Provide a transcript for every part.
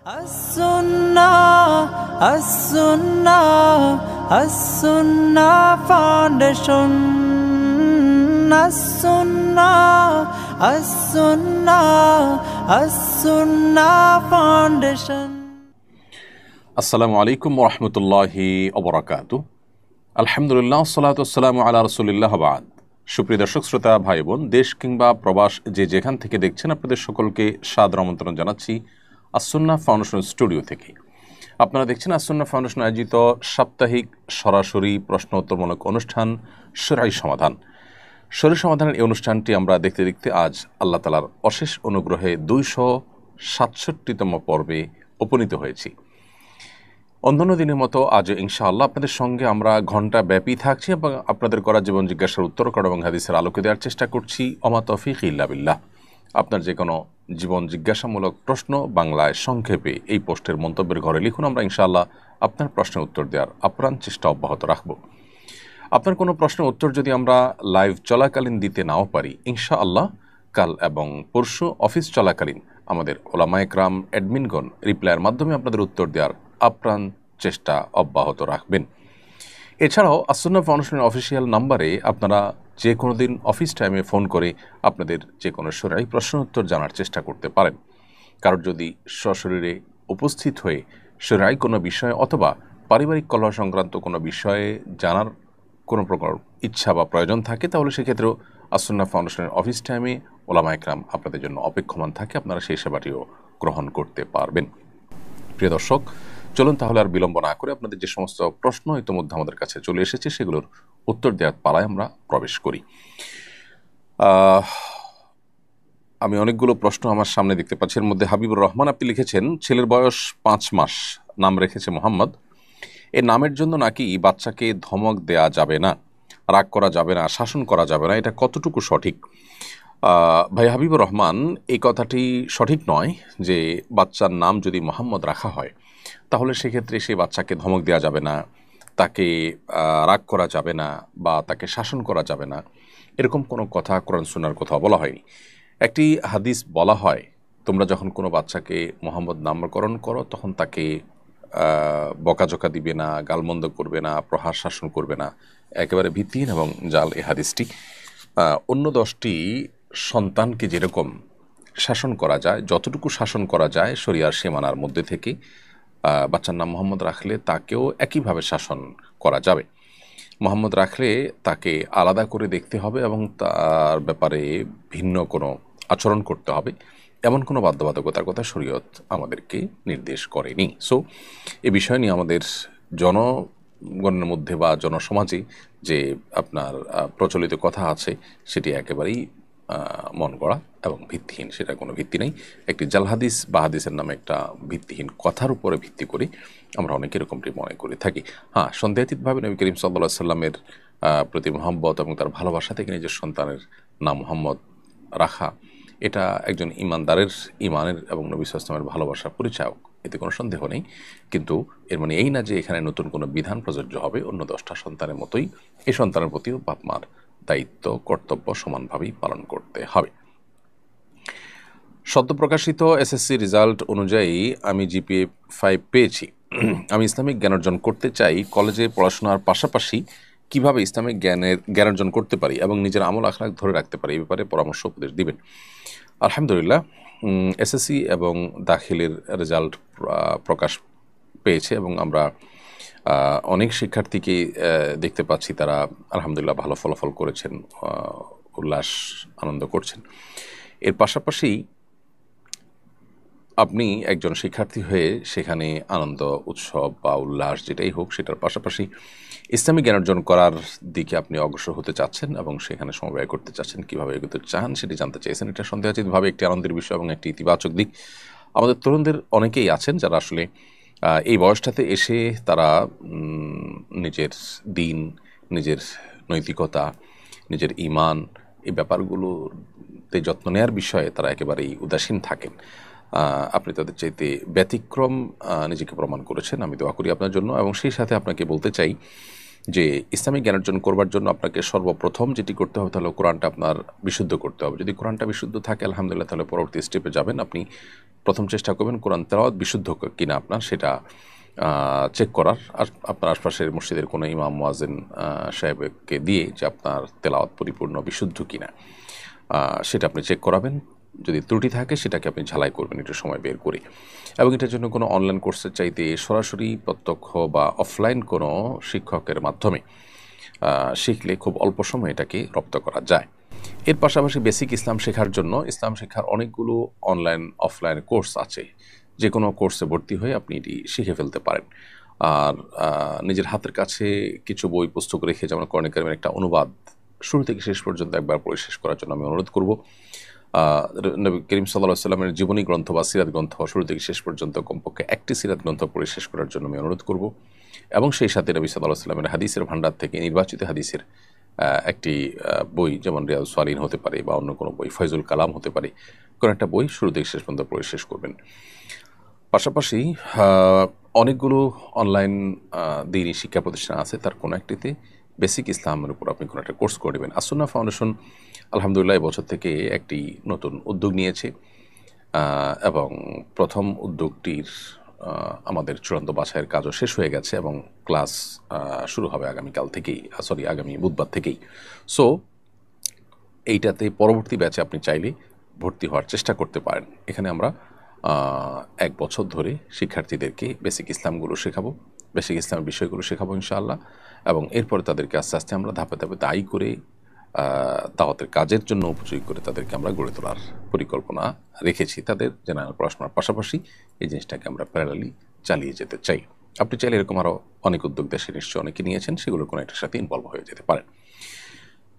As-Sunnah, As-Sunnah, As-Sunnah Foundation. As-Sunnah, As-Sunnah, As-Sunnah Foundation. আসসালামু আলাইকুম ওয়া রাহমাতুল্লাহি ওয়া বারাকাতুহু। আলহামদুলিল্লাহ, সালাতু ওয়াসসালামু আলা রাসূলিল্লাহ বাদ। সুপ্রিয় দর্শক শ্রোতা ভাই বোন, দেশ কিংবা প্রবাস যে যেখান থেকে দেখছেন, আপনাদের সকলকে সাদর আমন্ত্রণ জানাচ্ছি আস-সুন্নাহ ফাউন্ডেশন স্টুডিও থেকে। আপনারা দেখছেন আস-সুন্নাহ ফাউন্ডেশন আয়োজিত সাপ্তাহিক সরাসরি প্রশ্ন উত্তরমূলক অনুষ্ঠান শরঈ সমাধান। শরীর সমাধানের এই অনুষ্ঠানটি আমরা দেখতে দেখতে আজ আল্লাহ তাআলার অশেষ অনুগ্রহে 267তম পর্বে উপনীত হয়েছি। অন্যান্য দিনের মতো আজও ইনশাআল্লাহ আপনাদের সঙ্গে আমরা ঘণ্টা ব্যাপী থাকছি এবং আপনাদের করা জীবন জিজ্ঞাসার উত্তর করা এবং হাদিসের আলোকে দেওয়ার চেষ্টা করছি। ওমা তৌফিক ইল্লা বিল্লাহ। আপনার যে কোনো জীবন জিজ্ঞাসামূলক প্রশ্ন বাংলায় সংক্ষেপে এই পোস্টের মন্তব্যের ঘরে লিখুন। আমরা ইনশাআল্লাহ আপনার প্রশ্নের উত্তর দেওয়ার আপ্রাণ চেষ্টা অব্যাহত রাখব। আপনার কোনো প্রশ্নের উত্তর যদি আমরা লাইভ চলাকালীন দিতে নাও পারি, ইনশাআল্লাহ কাল এবং পরশু অফিস চলাকালীন আমাদের ওলামায়ে কেরাম অ্যাডমিনগণ রিপ্লাইয়ের মাধ্যমে আপনাদের উত্তর দেওয়ার আপ্রাণ চেষ্টা অব্যাহত রাখবেন। এছাড়াও আস-সুন্নাহ ফাউন্ডেশনের অফিসিয়াল নাম্বারে আপনারা যে কোনো দিন অফিস টাইমে ফোন করে আপনাদের যে কোনো শরঈ প্রশ্ন উত্তর জানার চেষ্টা করতে পারেন। কারোর যদি সশরীরে উপস্থিত হয়ে শরঈ কোনো বিষয় অথবা পারিবারিক কলহ সংক্রান্ত কোনো বিষয়ে জানার কোনো প্রকার ইচ্ছা বা প্রয়োজন থাকে, তাহলে সেক্ষেত্রেও আস-সুন্নাহ ফাউন্ডেশনের অফিস টাইমে ওলামায়ে কেরাম আপনাদের জন্য অপেক্ষমান থাকে। আপনারা সেই সেবাটিও গ্রহণ করতে পারবেন। প্রিয় দর্শক, চলুন তাহলে আর বিলম্ব না করে আপনাদের যে সমস্ত প্রশ্ন ইতিমধ্যে আমাদের কাছে চলে এসেছে সেগুলোর উত্তর দেওয়ার পালায় আমরা প্রবেশ করি। আমি অনেকগুলো প্রশ্ন আমার সামনে দেখতে পাচ্ছি। এর মধ্যে হাবিবুর রহমান আপনি লিখেছেন, ছেলের বয়স 5 মাস, নাম রেখেছে মোহাম্মদ। এই নামের জন্য নাকি বাচ্চাকে ধমক দেয়া যাবে না, রাগ করা যাবে না, শাসন করা যাবে না, এটা কতটুকু সঠিক? ভাই হাবিবুর রহমান, এই কথাটি সঠিক নয় যে বাচ্চার নাম যদি মোহাম্মদ রাখা হয় তাহলে সেক্ষেত্রে সেই বাচ্চাকে ধমক দেওয়া যাবে না, তাকে রাগ করা যাবে না বা তাকে শাসন করা যাবে না, এরকম কোনো কথা কোরআন সুন্নাহর কোথাও বলা হয়নি। একটি হাদিস বলা হয়, তোমরা যখন কোনো বাচ্চাকে মোহাম্মদ নামকরণ করো তখন তাকে বকাঝকা দিবে না, গালমন্দ করবে না, প্রহার শাসন করবে না। একেবারে ভিত্তিহীন এবং জাল এই হাদিসটি। অন্য 10টি সন্তানকে যেরকম শাসন করা যায়, যতটুকু শাসন করা যায় শরিয়ার সীমানার মধ্যে থেকে, বাচ্চার নাম মোহাম্মদ রাখলে তাকেও একইভাবে শাসন করা যাবে। মোহাম্মদ রাখলে তাকে আলাদা করে দেখতে হবে এবং তার ব্যাপারে ভিন্ন কোনো আচরণ করতে হবে, এমন কোনো বাধ্যবাধকতার কথা শরীয়ত আমাদেরকে নির্দেশ করেনি। সো এ বিষয় নিয়ে আমাদের জনগণের মধ্যে বা জনসমাজে যে আপনার প্রচলিত কথা আছে সেটি একেবারেই মন গড়া এবং ভিত্তিহীন, সেটা কোনো ভিত্তি নেই। একটি জাল হাদিস বা হাদিসের নামে একটা ভিত্তিহীন কথার উপরে ভিত্তি করে আমরা অনেকে এরকমটি মনে করে থাকি। হ্যাঁ, সন্দেহাতীতভাবে নবী করিম সাল্লাল্লাহু আলাইহি সাল্লামের প্রতি মহব্বত এবং তার ভালোবাসা থেকে নিজের সন্তানের নাম মোহাম্মদ রাখা, এটা একজন ইমানদারের ইমানের এবং নবী সাল্লাল্লাহু আলাইহি ওয়াসাল্লামের ভালোবাসার পরিচায়ক, এতে কোনো সন্দেহ নেই। কিন্তু এর মানে এই না যে এখানে নতুন কোনো বিধান প্রযোজ্য হবে। অন্য 10টা সন্তানের মতোই এই সন্তানের প্রতিও বাপ মার দায়িত্ব কর্তব্য সমানভাবেই পালন করতে হবে। সদ্য প্রকাশিত এসএসসি রেজাল্ট অনুযায়ী আমি জিপিএ 5 পেয়েছি। আমি ইসলামিক জ্ঞান অর্জন করতে চাই। কলেজে পড়াশোনার পাশাপাশি কিভাবে ইসলামিক জ্ঞান অর্জন করতে পারি এবং নিজের আমল আখলাক ধরে রাখতে পারি, এই ব্যাপারে পরামর্শ উপদেশ দিবেন। আলহামদুলিল্লাহ, এসএসসি এবং দাখিলের রেজাল্ট প্রকাশ পেয়েছে এবং আমরা অনেক শিক্ষার্থীকে দেখতে পাচ্ছি তারা আলহামদুলিল্লাহ ভালো ফলাফল করেছেন, উল্লাস আনন্দ করছেন। এর পাশাপাশি আপনি একজন শিক্ষার্থী হয়ে সেখানে আনন্দ উৎসব বা উল্লাস যেটাই হোক সেটার পাশাপাশি ইসলামিক জ্ঞান অর্জন করার দিকে আপনি অগ্রসর হতে চাচ্ছেন এবং সেখানে সময় করতে চাচ্ছেন, কীভাবে এগোতে চান সেটি জানতে চাইছেন। এটা সন্দেহাতীতভাবে একটি আনন্দের বিষয় এবং একটি ইতিবাচক দিক। আমাদের তরুণদের অনেকেই আছেন যারা আসলে এই বয়সটাতে এসে তারা নিজের দিন, নিজের নৈতিকতা, নিজের ঈমান, এই ব্যাপারগুলোতে যত্ন নেওয়ার বিষয়ে তারা একেবারেই উদাসীন থাকেন। আপনি তাদের চাইতে ব্যতিক্রম নিজেকে প্রমাণ করেছেন। আমি দোয়া করি আপনার জন্য এবং সেই সাথে আপনাকে বলতে চাই যে ইসলামিক জ্ঞান অর্জন করবার জন্য আপনাকে সর্বপ্রথম যেটি করতে হবে তাহলে কোরআনটা আপনার বিশুদ্ধ করতে হবে। যদি কোরআনটা বিশুদ্ধ থাকে আলহামদুলিল্লাহ, তাহলে পরবর্তী স্টেপে যাবেন। আপনি প্রথম চেষ্টা করবেন কোরআন তেলাওয়াত বিশুদ্ধ কিনা আপনার সেটা চেক করার। আর আপনার আশপাশের মসজিদের কোনো ইমাম মুয়াজ্জিন সাহেবকে দিয়ে যে আপনার তেলাওয়াত পরিপূর্ণ বিশুদ্ধ কিনা সেটা আপনি চেক করাবেন। যদি ত্রুটি থাকে সেটাকে আপনি ঝালাই করবেন একটু সময় বের করে। এবং এটার জন্য কোনো অনলাইন কোর্সের চাইতে সরাসরি প্রত্যক্ষ বা অফলাইন কোনো শিক্ষকের মাধ্যমে শিখলে খুব অল্প সময়ে এটাকে রপ্ত করা যায়। এর পাশাপাশি বেসিক ইসলাম শেখার জন্য ইসলাম শেখার অনেকগুলো অনলাইন অফলাইন কোর্স আছে। যে কোনো কোর্সে ভর্তি হয়ে আপনি এটি শিখে ফেলতে পারেন। আর নিজের হাতের কাছে কিছু বই পুস্তক রেখে, যেমন কোরআন কারীমের একটা অনুবাদ শুরু থেকে শেষ পর্যন্ত একবার পড়ে শেষ করার জন্য আমি অনুরোধ করব। নবী করিম সাল্লাল্লাহু আলাইহি ওয়াসাল্লামের জীবনী গ্রন্থ বা সিরাত গ্রন্থ শুরু থেকে শেষ পর্যন্ত কমপক্ষে একটি সিরাত গ্রন্থ পড়ে শেষ করার জন্য আমি অনুরোধ করব। এবং সেই সাথে নবী সাল্লাল্লাহু আলাইহি ওয়াসাল্লামের হাদিসের ভান্ডার থেকে নির্বাচিত হাদিসের একটি বই, যেমন রিয়াদুস সালিহিন হতে পারে বা অন্য কোনো বই, ফয়জুল কালাম হতে পারে, কোনো একটা বই শুরু থেকে শেষ পর্যন্ত পড়ে শেষ করবেন। পাশাপাশি অনেকগুলো অনলাইন দিনী শিক্ষা প্রতিষ্ঠান আছে, তার কোনো একটিতে বেসিক ইসলামের উপর আপনি কোনো একটা কোর্স করে নেবেন। আসুন্নাহ ফাউন্ডেশন আলহামদুলিল্লাহ এবছর থেকে একটি নতুন উদ্যোগ নিয়েছে এবং প্রথম উদ্যোগটির আমাদের চূড়ান্ত বাছাইয়ের কাজও শেষ হয়ে গেছে এবং ক্লাস শুরু হবে আগামী বুধবার থেকেই। সো এইটাতে পরবর্তী ব্যাচে আপনি চাইলে ভর্তি হওয়ার চেষ্টা করতে পারেন। এখানে আমরা 1 বছর ধরে শিক্ষার্থীদেরকে বেসিক ইসলামগুলো শেখাবো, বেসিক ইসলামের বিষয়গুলো শেখাবো ইনশাআল্লাহ। এবং এরপরে তাদেরকে আস্তে আস্তে আমরা ধাপে ধাপে দায়ী করে দাওয়াতের কাজের জন্য উপযোগী করে তাদেরকে আমরা গড়ে তোলার পরিকল্পনা রেখেছি। তাদের জেনারেল পড়াশোনার পাশাপাশি এই জিনিসটাকে আমরা প্যারালালি চালিয়ে যেতে চাই। আপনি চাইলে এরকম আরও অনেক উদ্যোগ দেশে নিশ্চয়ই অনেকে নিয়েছেন, সেগুলো কোনো একটার সাথে ইনভলভ হয়ে যেতে পারেন।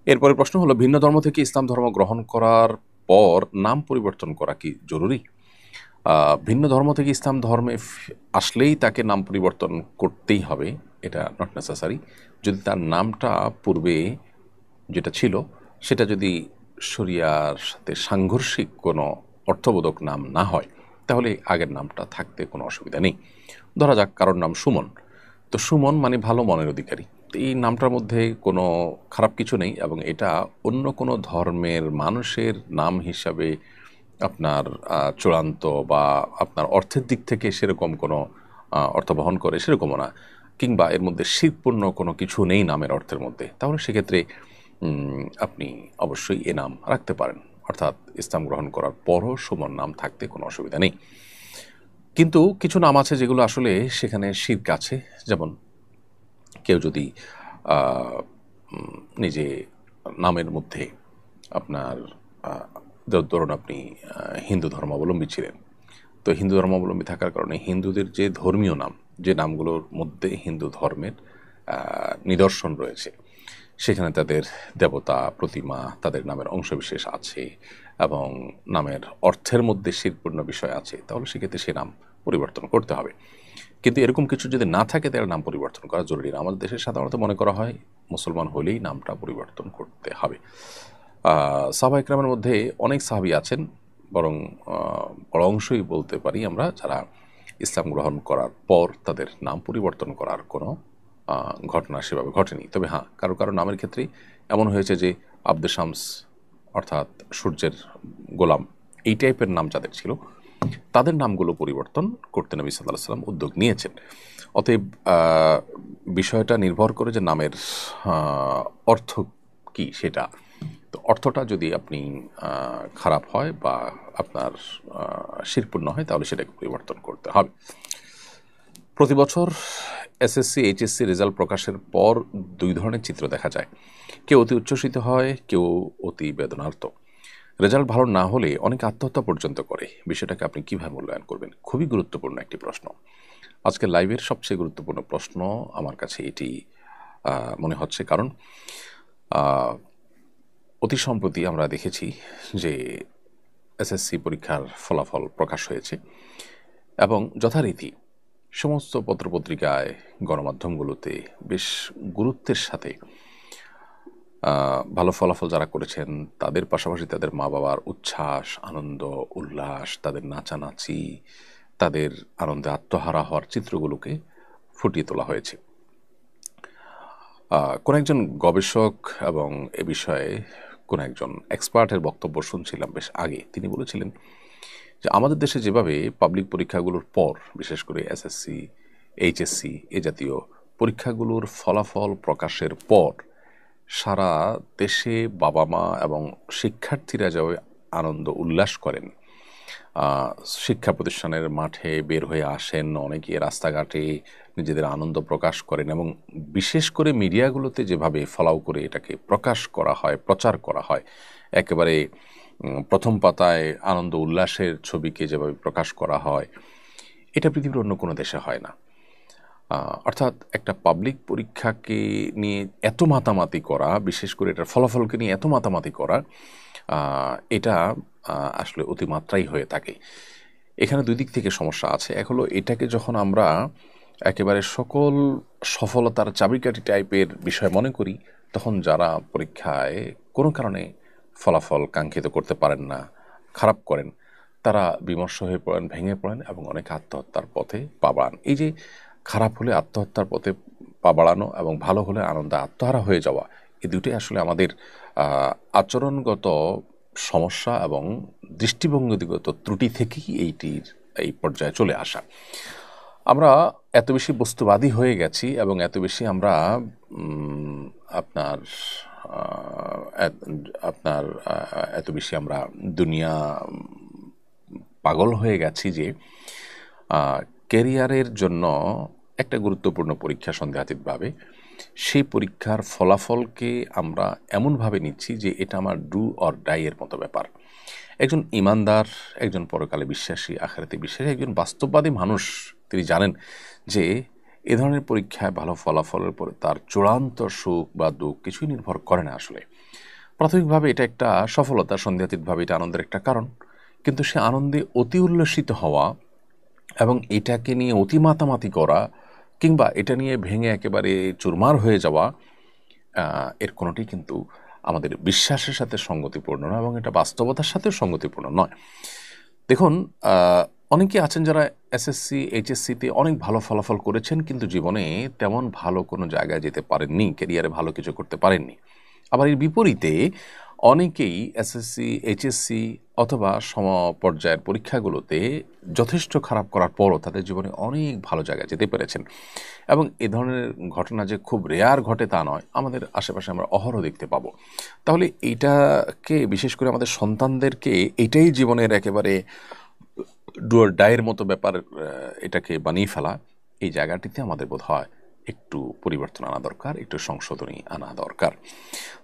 এরপরে প্রশ্ন হলো, ভিন্ন ধর্ম থেকে ইসলাম ধর্ম গ্রহণ করার পর নাম পরিবর্তন করা কি জরুরি? ভিন্ন ধর্ম থেকে ইসলাম ধর্মে আসলেই তাকে নাম পরিবর্তন করতেই হবে এটা নট নেসেসারি। যদি তার নামটা পূর্বে যেটা ছিল সেটা যদি শরিয়ার সাথে সাংঘর্ষিক কোনো অর্থবোধক নাম না হয়, তাহলে আগের নামটা থাকতে কোনো অসুবিধা নেই। ধরা যাক কারোর নাম সুমন, তো সুমন মানে ভালো মনের অধিকারী, তো এই নামটার মধ্যে কোনো খারাপ কিছু নেই এবং এটা অন্য কোনো ধর্মের মানুষের নাম হিসাবে আপনার চূড়ান্ত বা আপনার অর্থের দিক থেকে সেরকম কোনো অর্থ বহন করে সেরকমও না, কিংবা এর মধ্যে শিরপূর্ণ কোনো কিছু নেই নামের অর্থের মধ্যে, তাহলে সেক্ষেত্রে আপনি অবশ্যই এ নাম রাখতে পারেন। অর্থাৎ ইসলাম গ্রহণ করার পরও সুমন নাম থাকতে কোনো অসুবিধা নেই। কিন্তু কিছু নাম আছে যেগুলো আসলে সেখানে শিরক আছে। যেমন কেউ যদি নিজে নামের মধ্যে আপনার ধরুন আপনি হিন্দু ধর্মাবলম্বী ছিলেন, তো হিন্দু ধর্মাবলম্বী থাকার কারণে হিন্দুদের যে ধর্মীয় নাম, যে নামগুলোর মধ্যে হিন্দু ধর্মের নিদর্শন রয়েছে, সেখানে তাদের দেবতা প্রতিমা, তাদের নামের অংশবিশেষ আছে এবং নামের অর্থের মধ্যে শিরপূর্ণ বিষয় আছে, তাহলে সেক্ষেত্রে সে নাম পরিবর্তন করতে হবে। কিন্তু এরকম কিছু যদি না থাকে তাহলে নাম পরিবর্তন করা জরুরি না। আমাদের দেশে সাধারণত মনে করা হয় মুসলমান হলেই নামটা পরিবর্তন করতে হবে। সাহাবা ইকরামের মধ্যে অনেক সাহাবী আছেন, বরং বড় অংশই বলতে পারি আমরা, যারা ইসলাম গ্রহণ করার পর তাদের নাম পরিবর্তন করার কোনো ঘটনা সেভাবে ঘটেনি। তবে হ্যাঁ, কারো কারো নামের ক্ষেত্রে এমন হয়েছে যে আব্দে শামস অর্থাৎ সূর্যের গোলাম, এই টাইপের নাম যাদের ছিল তাদের নামগুলো পরিবর্তন করতে নবী সাল্লাল্লাহু আলাইহি ওয়াসাল্লাম উদ্যোগ নিয়েছেন। অতএব বিষয়টা নির্ভর করে যে নামের অর্থ কি সেটা। তো অর্থটা যদি আপনি খারাপ হয় বা আপনার শিরপূর্ণ হয়, তাহলে সেটাকে পরিবর্তন করতে হবে। প্রতি বছর এসএসসি এইচএসসি রেজাল্ট প্রকাশের পর 2 ধরনের চিত্র দেখা যায়। কেউ অতি উচ্ছ্বসিত হয়, কেউ অতি বেদনার্ত। রেজাল্ট ভালো না হলে অনেকে আত্মহত্যা পর্যন্ত করে। বিষয়টাকে আপনি কীভাবে মূল্যায়ন করবেন? খুবই গুরুত্বপূর্ণ একটি প্রশ্ন। আজকে লাইভের সবচেয়ে গুরুত্বপূর্ণ প্রশ্ন আমার কাছে এটি মনে হচ্ছে, কারণ অতি সম্প্রতি আমরা দেখেছি যে এসএসসি পরীক্ষার ফলাফল প্রকাশ হয়েছে এবং যথারীতি সমস্ত পত্রপত্রিকায়, গণমাধ্যমগুলোতে বেশ গুরুত্বের সাথে ভালো ফলাফল যারা করেছেন তাদের পাশাপাশি তাদের মা বাবার উচ্ছ্বাস, আনন্দ, উল্লাস, তাদের নাচানাচি, তাদের আনন্দে আত্মহারা হওয়ার চিত্রগুলোকে ফুটিয়ে তোলা হয়েছে। কোন একজন গবেষক এবং এ বিষয়ে কোন একজন এক্সপার্টের বক্তব্য শুনছিলাম বেশ আগে। তিনি বলেছিলেন যে আমাদের দেশে যেভাবে পাবলিক পরীক্ষাগুলোর পর, বিশেষ করে এসএসসি, এইচএসসি এ জাতীয় পরীক্ষাগুলোর ফলাফল প্রকাশের পর সারা দেশে বাবা মা এবং শিক্ষার্থীরা যেভাবে আনন্দ উল্লাস করেন, শিক্ষা প্রতিষ্ঠানের মাঠে বের হয়ে আসেন, অনেকে রাস্তাঘাটে নিজেদের আনন্দ প্রকাশ করেন এবং বিশেষ করে মিডিয়াগুলোতে যেভাবে ফলাও করে এটাকে প্রকাশ করা হয়, প্রচার করা হয়, একেবারে প্রথম পাতায় আনন্দ উল্লাসের ছবিকে যেভাবে প্রকাশ করা হয়, এটা পৃথিবীর অন্য কোনো দেশে হয় না। অর্থাৎ একটা পাবলিক পরীক্ষাকে নিয়ে এত মাতামাতি করা, বিশেষ করে এটার ফলাফলকে নিয়ে এত মাতামাতি করা, এটা আসলে অতিমাত্রাই হয়ে থাকে। এখানে দুই দিক থেকে সমস্যা আছে। এক হলো, এটাকে যখন আমরা একেবারে সকল সফলতার চাবিকাঠি টাইপের বিষয় মনে করি, তখন যারা পরীক্ষায় কোনো কারণে ফলাফল কাঙ্ক্ষিত করতে পারেন না, খারাপ করেন, তারা বিমর্ষ হয়ে পড়েন, ভেঙে পড়েন এবং অনেকে আত্মহত্যার পথে পা বাড়ান। এই যে খারাপ হলে আত্মহত্যার পথে পা বাড়ানো এবং ভালো হলে আনন্দে আত্মহারা হয়ে যাওয়া, এই দুটোই আসলে আমাদের আচরণগত সমস্যা এবং দৃষ্টিভঙ্গিগত ত্রুটি থেকেই এই পর্যায়ে চলে আসা। আমরা এত বেশি বস্তুবাদী হয়ে গেছি এবং এত বেশি আমরা আপনার আপনার এত বেশি আমরা দুনিয়া পাগল হয়ে গেছি যে ক্যারিয়ারের জন্য একটা গুরুত্বপূর্ণ পরীক্ষা সন্দেহাতীতভাবে সেই পরীক্ষার ফলাফলকে আমরা এমনভাবে নিচ্ছি যে এটা আমার ডু অর ডাই এর মতো ব্যাপার। একজন ইমানদার, একজন পরকালে বিশ্বাসী, আখিরাতে বিশ্বাসী, একজন বাস্তববাদী মানুষ, তিনি জানেন যে এ ধরনের পরীক্ষায় ভালো ফলাফলের পরে তার চূড়ান্ত সুখ বা দুঃখ কিছুই নির্ভর করে না। আসলে প্রাথমিকভাবে এটা একটা সফলতা, সন্দেহাতীতভাবে এটা আনন্দের একটা কারণ, কিন্তু সে আনন্দে অতি উল্লসিত হওয়া এবং এটাকে নিয়ে অতি মাতামাতি করা কিংবা এটা নিয়ে ভেঙে একেবারে চুরমার হয়ে যাওয়া, এর কোনোটি কিন্তু আমাদের বিশ্বাসের সাথে সঙ্গতিপূর্ণ নয় এবং এটা বাস্তবতার সাথেও সঙ্গতিপূর্ণ নয়। দেখুন, অনেকে আছেন যারা এসএসসি, এইচএসসিতে অনেক ভালো ফলাফল করেছেন কিন্তু জীবনে তেমন ভালো কোনো জায়গায় যেতে পারেননি, ক্যারিয়ারে ভালো কিছু করতে পারেননি। আবার এর বিপরীতে অনেকেই এসএসসি, এইচএসসি অথবা সমপর্যায়ের পরীক্ষাগুলোতে যথেষ্ট খারাপ করার পরও তাদের জীবনে অনেক ভালো জায়গায় যেতে পেরেছেন। এবং এ ধরনের ঘটনা যে খুব রেয়ার ঘটে তা নয়, আমাদের আশেপাশে আমরা অহরহ দেখতে পাবো। তাহলে এইটাকে, বিশেষ করে আমাদের সন্তানদেরকে এটাই জীবনের একেবারে ডুয়ার ডায়ের মতো ব্যাপার এটাকে বানিয়ে ফেলা, এই জায়গাটিতে আমাদের বোধ হয় একটু পরিবর্তন আনা দরকার, একটু সংশোধনী আনা দরকার।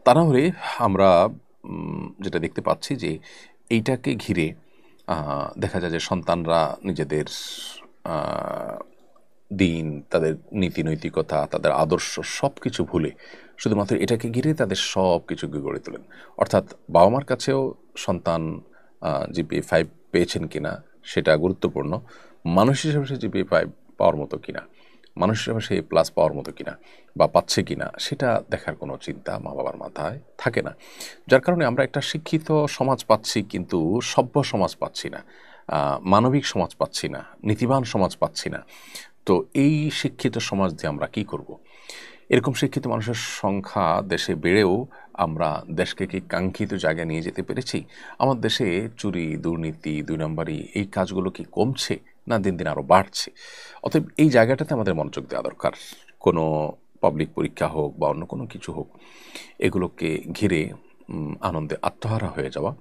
তা না হলে আমরা যেটা দেখতে পাচ্ছি যে এইটাকে ঘিরে দেখা যায় যে সন্তানরা নিজেদের দিন, তাদের নীতি নৈতিকতা, তাদের আদর্শ সব কিছু ভুলে শুধুমাত্র এটাকে ঘিরে তাদের সব কিছু গড়ে তোলেন। অর্থাৎ বাবা মার কাছেও সন্তান জিপিএ 5 পেয়েছেন কিনা সেটা গুরুত্বপূর্ণ, মানুষ হিসেবে সে জিপিএ 5 পাওয়ার মতো কিনা, মানুষ হিসেবে সে প্লাস পাওয়ার মতো কিনা বা পাচ্ছে কিনা, সেটা দেখার কোনো চিন্তা মা বাবার মাথায় থাকে না। যার কারণে আমরা একটা শিক্ষিত সমাজ পাচ্ছি কিন্তু সভ্য সমাজ পাচ্ছি না, মানবিক সমাজ পাচ্ছি না, নীতিবান সমাজ পাচ্ছি না। তো এই শিক্ষিত সমাজ দিয়ে আমরা কি করব? এরকম শিক্ষিত মানুষের সংখ্যা দেশে বেড়েও আমরা দেশকে কি কাঙ্ক্ষিত জায়গায় নিয়ে যেতে পেরেছি? আমার দেশে চুরি, দুর্নীতি, 2 নম্বরি এই কাজগুলো কি কমছে না দিন দিন আরও বাড়ছে? অতএব এই জায়গাটাতে আমাদের মনোযোগ দেওয়া দরকার। কোনো পাবলিক পরীক্ষা হোক বা অন্য কোনো কিছু হোক, এগুলোকে ঘিরে আনন্দে আত্মহারা হয়ে যাওয়া,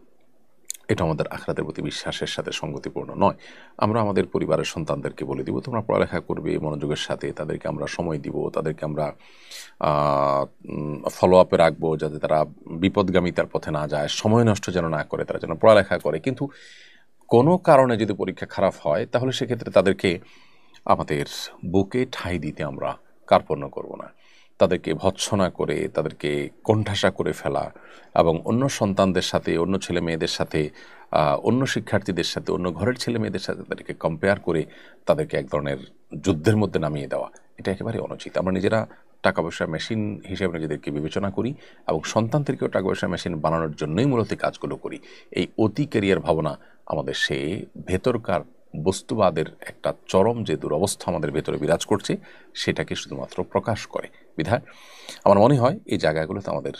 এটা আমাদের আখিরাতের প্রতি বিশ্বাসের সাথে সঙ্গতিপূর্ণ নয়। আমরা আমাদের পরিবারের সন্তানদেরকে বলে দিব, তোমরা পড়ালেখা করবে মনোযোগের সাথে, তাদেরকে আমরা সময় দিব, তাদেরকে আমরা ফলো আপে রাখবো যাতে তারা বিপদগামিতার পথে না যায়, সময় নষ্ট যেন না করে, তারা যেন পড়ালেখা করে। কিন্তু কোনো কারণে যদি পরীক্ষা খারাপ হয় তাহলে সেক্ষেত্রে তাদেরকে আমাদের বুকে ঠাঁই দিতে আমরা কার্পণ্য করব না। তাদেরকে ভৎসনা করে, তাদেরকে কোণঠাসা করে ফেলা এবং অন্য সন্তানদের সাথে, অন্য ছেলে মেয়েদের সাথে, অন্য শিক্ষার্থীদের সাথে, অন্য ঘরের ছেলে মেয়েদের সাথে তাদেরকে কম্পেয়ার করে তাদেরকে এক ধরনের যুদ্ধের মধ্যে নামিয়ে দেওয়া, এটা একেবারে অনুচিত। আমরা নিজেরা টাকা পয়সার মেশিন হিসেবে নিজেদেরকে বিবেচনা করি এবং সন্তানদেরকেও টাকা পয়সার মেশিন বানানোর জন্যই মূলত কাজগুলো করি। এই অতি ক্যারিয়ার ভাবনা আমাদের সেই ভেতরকার বস্তুবাদের একটা চরম যে দুরবস্থা আমাদের ভেতরে বিরাজ করছে সেটাকে শুধুমাত্র প্রকাশ করে। বিধায় আমার মনে হয় এই জায়গাগুলোতে আমাদের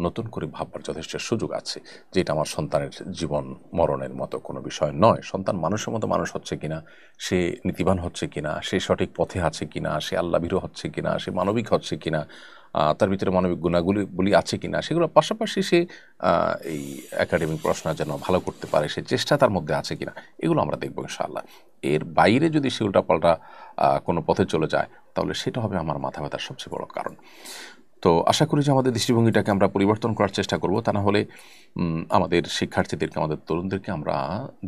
নতুন করে ভাববার যথেষ্ট সুযোগ আছে, যে এটা আমার সন্তানের জীবন মরণের মতো কোনো বিষয় নয়। সন্তান মানুষের মতো মানুষ হচ্ছে কিনা, সে নীতিবান হচ্ছে কিনা, সে সঠিক পথে আছে কিনা, সে আল্লাভীরু হচ্ছে কিনা, সে মানবিক হচ্ছে কিনা, তার ভিতরে মানবিক গুণাগুলি আছে কিনা, সেগুলোর পাশাপাশি সে এই একাডেমিক পড়াশোনা যেন ভালো করতে পারে সে চেষ্টা তার মধ্যে আছে কিনা, এগুলো আমরা দেখবো ইনশাআল্লাহ। এর বাইরে যদি সে উল্টাপাল্টা কোনো পথে চলে যায় তাহলে সেটা হবে আমার মাথা ব্যথার সবচেয়ে বড় কারণ। তো আশা করি যে আমাদের দৃষ্টিভঙ্গিটাকে আমরা পরিবর্তন করার চেষ্টা করব, তা না হলে আমাদের শিক্ষার্থীদেরকে, আমাদের তরুণদেরকে আমরা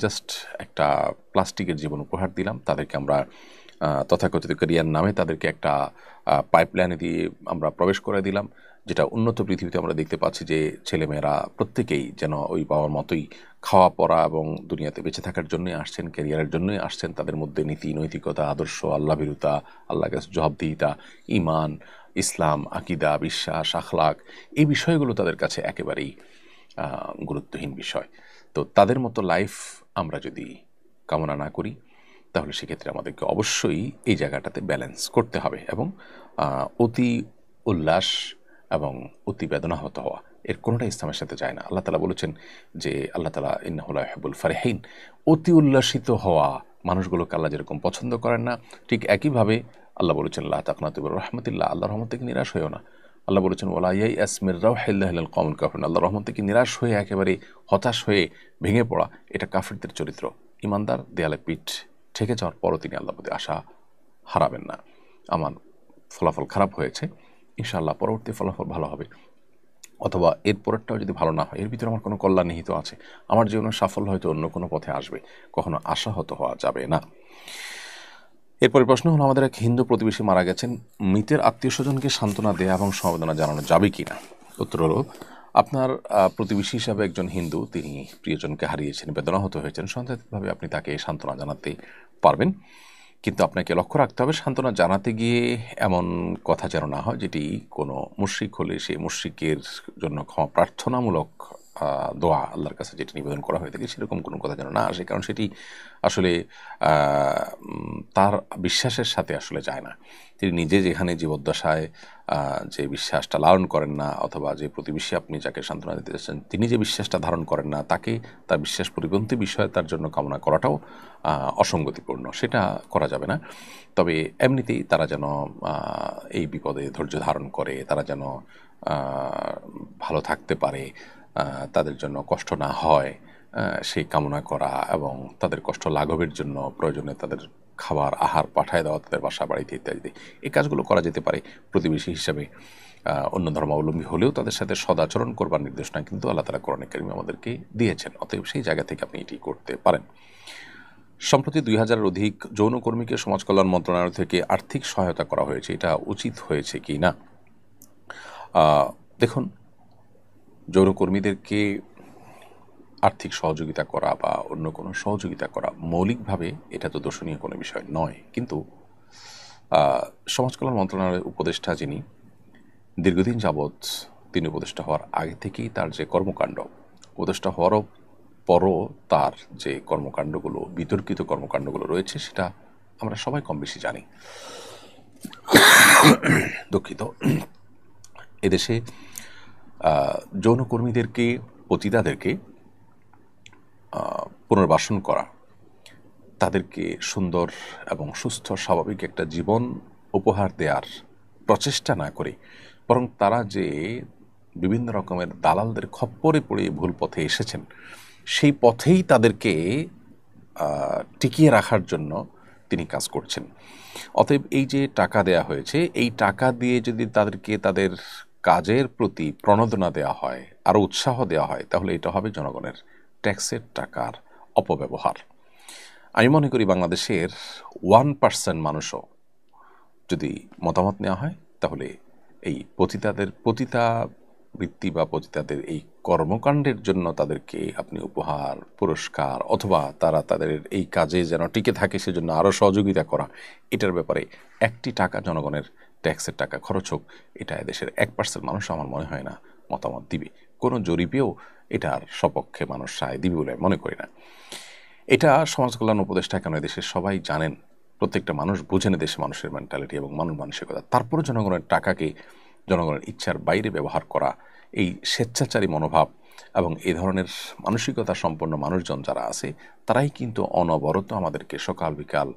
জাস্ট একটা প্লাস্টিকের জীবন উপহার দিলাম। তাদেরকে আমরা তথাকথিত ক্যারিয়ার নামে তাদেরকে একটা পাইপলাইনে দিয়ে আমরা প্রবেশ করে দিলাম, যেটা উন্নত পৃথিবীতে আমরা দেখতে পাচ্ছি যে ছেলেমেয়েরা প্রত্যেকেই যেন ওই বাবার মতোই খাওয়া পড়া এবং দুনিয়াতে বেঁচে থাকার জন্যই আসছেন, ক্যারিয়ারের জন্যই আসছেন। তাদের মধ্যে নীতি নৈতিকতা, আদর্শ, আল্লাভীরুতা, আল্লাহ কাছে জবাবদিহিতা, ঈমান, ইসলাম, আকিদা, বিশ্বাস, আখলাক, এই বিষয়গুলো তাদের কাছে একেবারেই গুরুত্বহীন বিষয়। তো তাদের মতো লাইফ আমরা যদি কামনা না করি তাহলে সেক্ষেত্রে আমাদেরকে অবশ্যই এই জায়গাটাতে ব্যালেন্স করতে হবে এবং অতি উল্লাস এবং অতি বেদনাহত হওয়া, এর কোনোটা ইসলামের সাথে যায় না। আল্লাহ তাআলা বলেছেন যে আল্লাহ তাআলা ইন্নাহু লা ইউহিব্বুল ফারিহিন, অতি উল্লাসিত হওয়া মানুষগুলোকে আল্লাহ যেরকম পছন্দ করেন না, ঠিক একইভাবে আল্লাহ বলেছেন লা তাকনাতু মির রাহমাতিল্লাহ, আল্লাহর রহমত থেকে নিরাশ হয়েও না। আল্লাহ বলেছেন ওয়ালা ইয়াইআস মির রাউহিল্লাহি ইল্লাল কওমুল কাফিরুন, আল্লাহর রহমত থেকে নিরাশ হয়ে একেবারে হতাশ হয়ে ভেঙে পড়া এটা কাফিরদের চরিত্র। ইমানদার দেয়ালে পিঠ ঠেকে যাওয়ার পরও তিনি আল্লাহর প্রতি আশা হারাবেন না। আমার ফলাফল খারাপ হয়েছে, ইনশাআল্লাহ পরবর্তী ফলাফল ভালো হবে, অথবা এর পরেরটাও যদি ভালো না হয়, এর ভিতরে আমার কোনো কল্যাণ নিহিত আছে, আমার জীবনের সাফল্য হয়তো অন্য কোনো পথে আসবে, কখনো আশাহত হওয়া যাবে না। এরপরে প্রশ্ন হলো, আমাদের এক হিন্দু প্রতিবেশী মারা গেছেন, মৃতের আত্মীয় স্বজনকে সান্ত্বনা দেয়া এবং সমবেদনা জানানো যাবে কিনা? উত্তর হলো, আপনার প্রতিবেশী হিসাবে একজন হিন্দু, তিনি প্রিয়জনকে হারিয়েছেন, বেদনাহত হয়েছেন, সন্দেহভাবে আপনি তাকে সান্ত্বনা জানাতে পারবেন, কিন্তু আপনাকে লক্ষ্য রাখতে হবে সান্ত্বনা জানাতে গিয়ে এমন কথা যেন না হয় যেটি কোনো মুশরিক হলে সেই মুশরিকের জন্য ক্ষমা প্রার্থনামূলক দোয়া আল্লাহর কাছে যেটি নিবেদন করা হয়ে থাকে সেরকম কোনো কথা যেন না আসে, কারণ সেটি আসলে তার বিশ্বাসের সাথে আসলে যায় না। তিনি নিজে যেখানে জীবদ্দশায় যে বিশ্বাসটা লালন করেন না, অথবা যে প্রতিবেশী আপনি যাকে সান্ত্বনা দিতে চাচ্ছেন তিনি যে বিশ্বাসটা ধারণ করেন না, তাকে তার বিশ্বাস পরিপন্থী বিষয়ে তার জন্য কামনা করাটাও অসঙ্গতিপূর্ণ, সেটা করা যাবে না। তবে এমনিতেই তারা যেন এই বিপদে ধৈর্য ধারণ করে, তারা যেন ভালো থাকতে পারে, তাদের জন্য কষ্ট না হয় সেই কামনা করা, এবং তাদের কষ্ট লাঘবের জন্য প্রয়োজনে তাদের খাবার আহার পাঠায় দেওয়া, তাদের বাসা বাড়িতে ইত্যাদি, এই কাজগুলো করা যেতে পারে। প্রতিবেশী হিসাবে অন্য ধর্মাবলম্বী হলেও তাদের সাথে সদাচরণ করবার নির্দেশনা কিন্তু আল্লাহ তাআলা কোরআনে কারিমে আমাদেরকে দিয়েছেন, অতএব সেই জায়গা থেকে আপনি এটি করতে পারেন। সম্প্রতি 2000-এর অধিক যৌনকর্মীকে সমাজ কল্যাণ মন্ত্রণালয় থেকে আর্থিক সহায়তা করা হয়েছে, এটা উচিত হয়েছে কি না? দেখুন, যৌনকর্মীদেরকে আর্থিক সহযোগিতা করা বা অন্য কোনো সহযোগিতা করা মৌলিকভাবে এটা তো দোষণীয় কোনো বিষয় নয়, কিন্তু সমাজ কল্যাণ মন্ত্রণালয়ের উপদেষ্টা যিনি দীর্ঘদিন যাবৎ, তিনি উপদেষ্টা হওয়ার আগে থেকেই তার যে কর্মকাণ্ড, উপদেষ্টা হওয়ারও পরও তার যে কর্মকাণ্ডগুলো, বিতর্কিত কর্মকাণ্ডগুলো রয়েছে, সেটা আমরা সবাই কম বেশি জানি। দুঃখিত। এদেশে যৌনকর্মীদেরকে, পতিতাদেরকে পুনর্বাসন করা, তাদেরকে সুন্দর এবং সুস্থ স্বাভাবিক একটা জীবন উপহার দেওয়ার প্রচেষ্টা না করে, বরং তারা যে বিভিন্ন রকমের দালালদের খপ্পরে পড়ে ভুল পথে এসেছেন, সেই পথেই তাদেরকে টিকিয়ে রাখার জন্য তিনি কাজ করছেন। অতএব এই যে টাকা দেয়া হয়েছে, এই টাকা দিয়ে যদি তাদেরকে তাদের কাজের প্রতি প্রণোদনা দেওয়া হয়, আরও উৎসাহ দেওয়া হয়, তাহলে এটা হবে জনগণের ট্যাক্সের টাকার অপব্যবহার। আমি মনে করি বাংলাদেশের 1% মানুষও যদি মতামত নেওয়া হয়, তাহলে এই পতিতাবৃত্তি বা পতিতাদের এই কর্মকাণ্ডের জন্য তাদেরকে আপনি উপহার, পুরস্কার, অথবা তারা তাদের এই কাজে যেন টিকে থাকে সেজন্য আরও সহযোগিতা করা, এটার ব্যাপারে একটি টাকা জনগণের ট্যাক্সের টাকা খরচ হোক, এটা এদেশের 1% মানুষ আমার মনে হয় না মতামত দিবে। কোনো জরিপেও এটার সপক্ষে মানুষ রায় দিবে বলে মনে করি না। এটা সমাজ কল্যাণ উপদেষ্টা কেন দেশের সবাই জানেন, প্রত্যেকটা মানুষ বুঝেন দেশের মানুষের মেন্টালিটি এবং মানসিকতা। তারপরে জনগণের টাকাকে জনগণের ইচ্ছার বাইরে ব্যবহার করা, এই স্বেচ্ছাচারী মনোভাব এবং এই ধরনের মানসিকতা সম্পন্ন মানুষজন যারা আছে, তারাই কিন্তু অনবরত আমাদেরকে সকাল বিকাল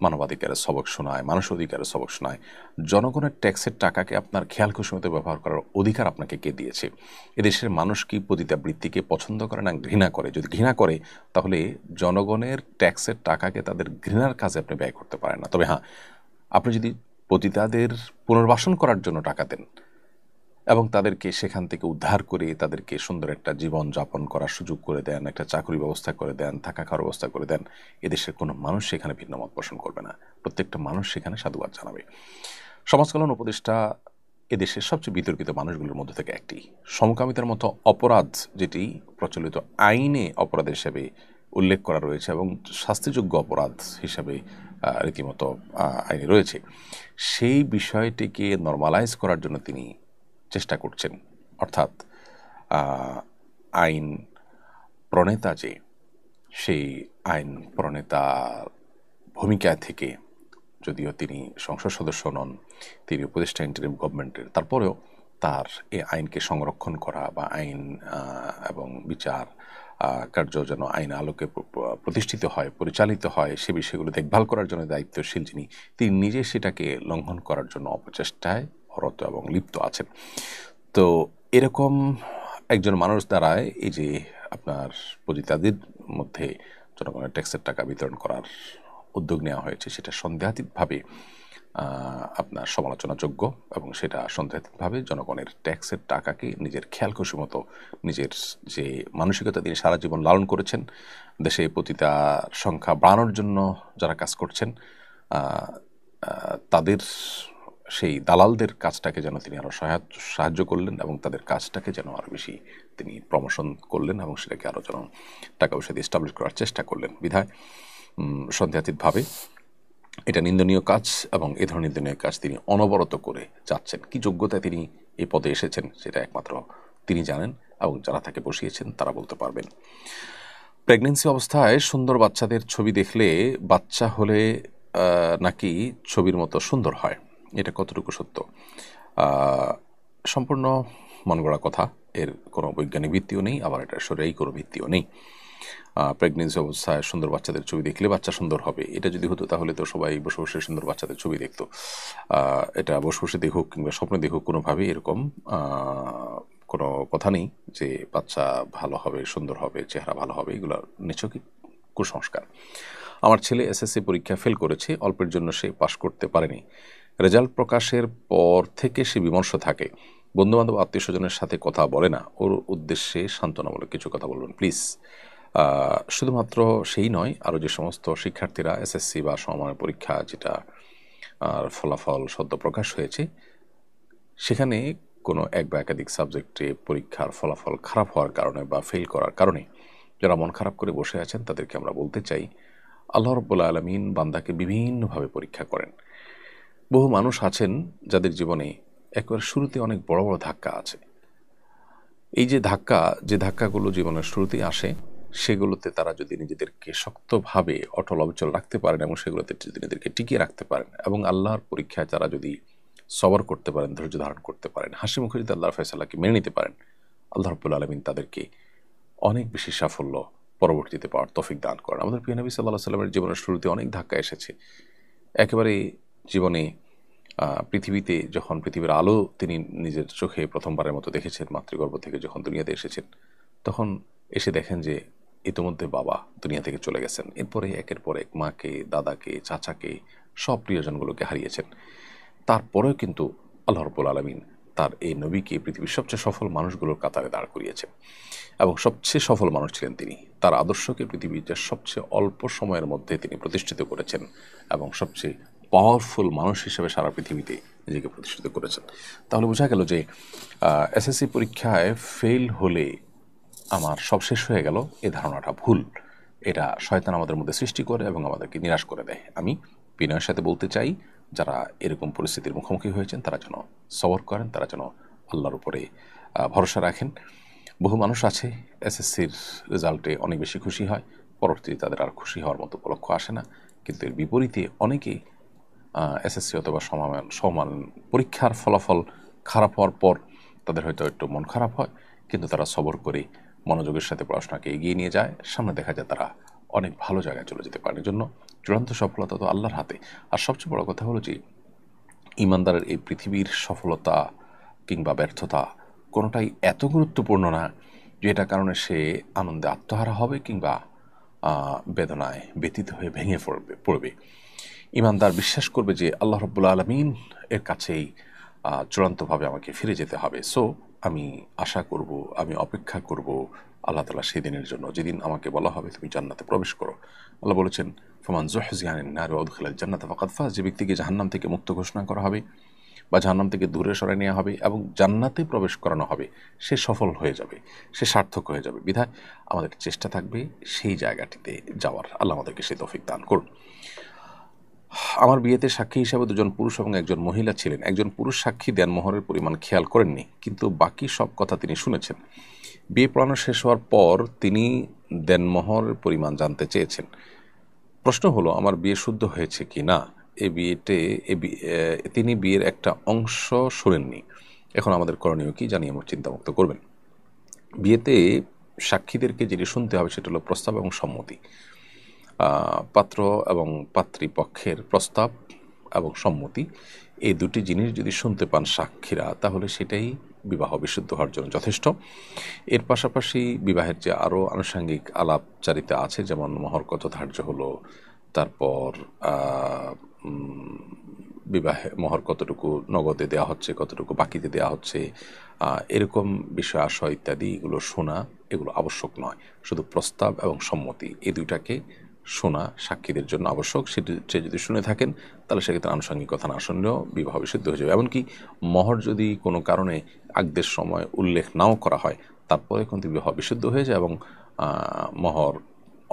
মানবাধিকারের সবক শোনায়, মানুষ অধিকারের সবক শোনায়। জনগণের ট্যাক্সের টাকাকে আপনার খেয়াল খুশি মতো ব্যবহার করার অধিকার আপনাকে কে দিয়েছে? এদেশের মানুষ কি পতিতাবৃত্তিকে পছন্দ করে না ঘৃণা করে? যদি ঘৃণা করে, তাহলে জনগণের ট্যাক্সের টাকাকে তাদের ঘৃণার কাজে আপনি ব্যয় করতে পারেন না। তবে হ্যাঁ, আপনি যদি পতিতাদের পুনর্বাসন করার জন্য টাকা দেন এবং তাদেরকে সেখান থেকে উদ্ধার করে তাদেরকে সুন্দর একটা জীবন যাপন করার সুযোগ করে দেন, একটা চাকরি ব্যবস্থা করে দেন, থাকা খাওয়ার ব্যবস্থা করে দেন, এদেশের কোনো মানুষ সেখানে ভিন্ন মত পোষণ করবে না। প্রত্যেকটা মানুষ সেখানে সাধুবাদ জানাবে। সমাজ কল্যাণ উপদেষ্টা এদেশের সবচেয়ে বিতর্কিত মানুষগুলোর মধ্যে থেকে একটি। সমকামিতার মতো অপরাধ, যেটি প্রচলিত আইনে অপরাধ হিসেবে উল্লেখ করা রয়েছে এবং শাস্তিযোগ্য অপরাধ হিসাবে রীতিমতো আইনে রয়েছে, সেই বিষয়টিকে নর্মালাইজ করার জন্য তিনি চেষ্টা করছেন। অর্থাৎ আইন প্রণেতা যে, সেই আইন প্রণেতার ভূমিকা থেকে, যদিও তিনি সংসদ সদস্য নন, তিনি উপদেষ্টা ইন্টারিম গভর্নমেন্টের, তারপরেও তার এই আইনকে সংরক্ষণ করা বা আইন এবং বিচার কার্য যেন আইন আলোকে প্রতিষ্ঠিত হয়, পরিচালিত হয়, সে বিষয়গুলো দেখভাল করার জন্য দায়িত্বশীল যিনি, তিনি নিজে সেটাকে লঙ্ঘন করার জন্য অপচেষ্টায় রত এবং লিপ্ত আছেন। তো এরকম একজন মানুষ দ্বারায় এই যে আপনার পতিতাদের মধ্যে জনগণের ট্যাক্সের টাকা বিতরণ করার উদ্যোগ নেওয়া হয়েছে, সেটা সন্দেহাতীতভাবে আপনার সমালোচনাযোগ্য এবং সেটা সন্দেহাতীতভাবে জনগণের ট্যাক্সের টাকাকে নিজের খেয়াল খুশি মতো, নিজের যে মানসিকতা তিনি সারা জীবন লালন করেছেন, দেশে পতিতার সংখ্যা বাড়ানোর জন্য যারা কাজ করছেন, তাদের সেই দালালদের কাজটাকে যেন তিনি আরও সাহায্য করলেন এবং তাদের কাজটাকে যেন আরও বেশি তিনি প্রমোশন করলেন এবং সেটাকে আরও যেন টাকা পয়সা দিয়ে এস্টাবলিশ করার চেষ্টা করলেন। বিধায় সন্দেহাতীতভাবে এটা নিন্দনীয় কাজ এবং এ ধরনের নিন্দনীয় কাজ তিনি অনবরত করে যাচ্ছেন। কি যোগ্যতায় তিনি এই পদে এসেছেন সেটা একমাত্র তিনি জানেন এবং যারা তাকে বসিয়েছেন তারা বলতে পারবেন। প্রেগনেন্সি অবস্থায় সুন্দর বাচ্চাদের ছবি দেখলে বাচ্চা হলে নাকি ছবির মতো সুন্দর হয়, এটা কতটুকু সত্য? সম্পূর্ণ মন গড়া কথা, এর কোনো বৈজ্ঞানিক ভিত্তিও নেই, আবার এটা শরীরেই কোনো ভিত্তিও নেই। প্রেগনেন্সি অবস্থায় সুন্দর বাচ্চাদের ছবি দেখলে বাচ্চা সুন্দর হবে, এটা যদি হতো তাহলে তো সবাই বসে বসে সুন্দর বাচ্চাদের ছবি দেখতো। এটা বসে বসে দেখুক কিংবা স্বপ্নে দেখুক, কোনোভাবেই এরকম কোনো কথা নেই যে বাচ্চা ভালো হবে, সুন্দর হবে, চেহারা ভালো হবে, এগুলো নিছকই কুসংস্কার। আমার ছেলে এসএসসি পরীক্ষা ফেল করেছে, অল্পের জন্য সে পাশ করতে পারেনি। রেজাল্ট প্রকাশের পর থেকে সে বিমর্ষ থাকে, বন্ধুবান্ধব আত্মীয় স্বজনের সাথে কথা বলে না। ওর উদ্দেশ্যে সান্ত্বনামূলক কিছু কথা বলবেন প্লিজ। শুধুমাত্র সেই নয়, আরও যে সমস্ত শিক্ষার্থীরা এসএসসি বা সমমানের পরীক্ষা যেটা ফলাফল সদ্য প্রকাশ হয়েছে, সেখানে কোনো এক বা একাধিক সাবজেক্টে পরীক্ষার ফলাফল খারাপ হওয়ার কারণে বা ফেল করার কারণে যারা মন খারাপ করে বসে আছেন, তাদেরকে আমরা বলতে চাই, আল্লাহ রাব্বুল আলামিন বান্দাকে বিভিন্নভাবে পরীক্ষা করেন। বহু মানুষ আছেন যাদের জীবনে একবার শুরুতে অনেক বড় বড় ধাক্কা আছে। এই যে ধাক্কাগুলো জীবনের শুরুতেই আসে, সেগুলোতে তারা যদি নিজেদেরকে শক্তভাবে অটল অবিচল রাখতে পারেন এবং সেগুলোতে যদি নিজেদেরকে টিকিয়ে রাখতে পারেন এবং আল্লাহর পরীক্ষায় তারা যদি সবর করতে পারেন, ধৈর্য ধারণ করতে পারেন, হাসি মুখে যদি আল্লাহর ফয়সালাকে মেনে নিতে পারেন, আল্লাহ রাব্বুল আলামিন তাদেরকে অনেক বেশি সাফল্য পরবর্তীতে পাওয়ার তৌফিক দান করেন। আমাদের প্রিয় নবী সাল্লাল্লাহু আলাইহি ওয়াসাল্লামের জীবনের শুরুতে অনেক ধাক্কা এসেছে। একেবারে জীবনে পৃথিবীতে যখন পৃথিবীর আলো তিনি নিজের চোখে প্রথমবারের মতো দেখেছেন, মাতৃগর্ভ থেকে যখন দুনিয়াতে এসেছেন, তখন এসে দেখেন যে ইতিমধ্যে বাবা দুনিয়া থেকে চলে গেছেন। এরপরে একের পর এক মাকে, দাদাকে, চাচাকে, সব প্রিয়জনগুলোকে হারিয়েছেন। তারপরেও কিন্তু আল্লাহ রাব্বুল আলামিন তার এই নবীকে পৃথিবীর সবচেয়ে সফল মানুষগুলোর কাতারে দাঁড় করিয়েছেন এবং সবচেয়ে সফল মানুষ ছিলেন তিনি। তার আদর্শকে পৃথিবীতে সবচেয়ে অল্প সময়ের মধ্যে তিনি প্রতিষ্ঠিত করেছেন এবং সবচেয়ে পাওয়ারফুল মানুষ হিসেবে সারা পৃথিবীতে নিজেকে প্রতিষ্ঠিত করেছেন। তাহলে বোঝা গেল যে এসএসসি পরীক্ষায় ফেল হলে আমার সব শেষ হয়ে গেল, এই ধারণাটা ভুল। এটা শয়তান আমাদের মধ্যে সৃষ্টি করে এবং আমাদেরকে নিরাশ করে দেয়। আমি বিনয়ের সাথে বলতে চাই, যারা এরকম পরিস্থিতির মুখোমুখি হয়েছেন তারা যেন সবর করেন, তারা যেন আল্লাহর উপরে ভরসা রাখেন। বহু মানুষ আছে এসএসসির রেজাল্টে অনেক বেশি খুশি হয়, পরবর্তীতে তাদের আর খুশি হওয়ার মতো উপলক্ষ আসে না। কিন্তু এর বিপরীতে অনেকেই এসএসসি অথবা সমান পরীক্ষার ফলাফল খারাপ হওয়ার পর তাদের হয়তো একটু মন খারাপ হয়, কিন্তু তারা সবর করে মনোযোগের সাথে পড়াশোনাকে এগিয়ে নিয়ে যায়। সামনে দেখা যায় তারা অনেক ভালো জায়গায় চলে যেতে পারে। এর জন্য চূড়ান্ত সফলতা তো আল্লাহর হাতে। আর সবচেয়ে বড় কথা হলো যে ইমানদারের এই পৃথিবীর সফলতা কিংবা ব্যর্থতা কোনোটাই এত গুরুত্বপূর্ণ না যে এটার কারণে সে আনন্দে আত্মহারা হবে কিংবা বেদনায় ব্যতীত হয়ে ভেঙে পড়বে। ইমানদার বিশ্বাস করবে যে আল্লাহ রাব্বুল আলামিন এর কাছেই চূড়ান্তভাবে আমাকে ফিরে যেতে হবে। সো আমি আশা করব, আমি অপেক্ষা করব আল্লাহ তাআলা সেদিনের জন্য যেদিন আমাকে বলা হবে তুমি জান্নাতে প্রবেশ করো। আল্লাহ বলেছেন ফামান যুহজিহা আনিন নার ওয়া উদখিলাল জান্নাতা ফাকাদ ফাজ, যে ব্যক্তিকে জাহান্নাম থেকে মুক্ত ঘোষণা করা হবে বা জাহান্নাম থেকে দূরে সরাই নেওয়া হবে এবং জান্নাতে প্রবেশ করানো হবে, সে সফল হয়ে যাবে, সে সার্থক হয়ে যাবে। বিধায় আমাদের চেষ্টা থাকবে সেই জায়গাটিতে যাওয়ার। আল্লাহ আমাদেরকে সেই তৌফিক দান করুন। আমার বিয়েতে সাক্ষী হিসাবে দুজন পুরুষ এবং একজন মহিলা ছিলেন। একজন পুরুষ সাক্ষী দেনমোহরের পরিমাণ খেয়াল করেননি, কিন্তু বাকি সব কথা তিনি শুনেছেন। বিয়ে পড়ানো শেষ হওয়ার পর তিনি দেনমোহরের পরিমাণ জানতে চেয়েছেন। প্রশ্ন হলো আমার বিয়ে শুদ্ধ হয়েছে কি না। তিনি বিয়ের একটা অংশ শোনেননি। এখন আমাদের করণীয় কি জানিয়ে আমার চিন্তামুক্ত করবেন। বিয়েতে সাক্ষীদেরকে যেটি শুনতে হবে সেটা হলো প্রস্তাব এবং সম্মতি। পাত্র এবং পাত্রীপক্ষের প্রস্তাব এবং সম্মতি, এই দুটি জিনিস যদি শুনতে পান সাক্ষীরা, তাহলে সেটাই বিবাহ বিশুদ্ধ হওয়ার জন্য যথেষ্ট। এর পাশাপাশি বিবাহের যে আরও আনুষঙ্গিক আলাপচারিতা আছে, যেমন মোহর কত ধার্য হলো, তারপর বিবাহে মোহর কতটুকু নগদে দেওয়া হচ্ছে, কতটুকু বাকিতে দেওয়া হচ্ছে, এরকম বিষয় আশয় ইত্যাদি এগুলো শোনা এগুলো আবশ্যক নয়। শুধু প্রস্তাব এবং সম্মতি এই দুইটাকে শোনা সাক্ষীদের জন্য আবশ্যক। সেটি যদি শুনে থাকেন তাহলে সেক্ষেত্রে আনুষঙ্গিক কথা না শুনলেও বিবাহ বিশুদ্ধ হয়ে যাবে। এমনকি মোহর যদি কোনো কারণে আগদের সময় উল্লেখ নাও করা হয়, তারপরে কিন্তু বিবাহ বিশুদ্ধ হয়ে যায় এবং মোহর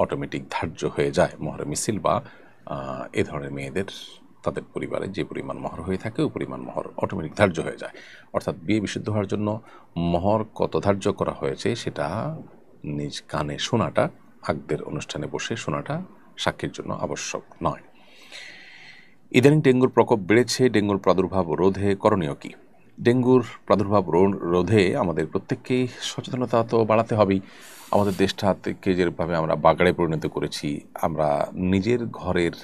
অটোমেটিক ধার্য হয়ে যায়। মোহরের মিছিল বা এ ধরনের মেয়েদের তাদের পরিবারে যে পরিমাণ মোহর হয়ে থাকে ওই পরিমাণ মোহর অটোমেটিক ধার্য হয়ে যায়। অর্থাৎ বিয়ে বিশুদ্ধ হওয়ার জন্য মোহর কত ধার্য করা হয়েছে সেটা নিজ কানে শোনাটা, আগদের অনুষ্ঠানে বসে শোনাটা সাক্ষীর জন্য আবশ্যক নয়। ইদানিং ডেঙ্গুর প্রকোপ বেড়েছে। ডেঙ্গুর প্রাদুর্ভাব রোধে করণীয় কি? ডেঙ্গুর প্রাদুর্ভাব রোধে আমাদের প্রত্যেককেই সচেতনতা তো বাড়াতে হবেই। আমাদের দেশটাকে যেভাবে আমরা বাগাড়ে পরিণত করেছি, আমরা নিজের ঘরের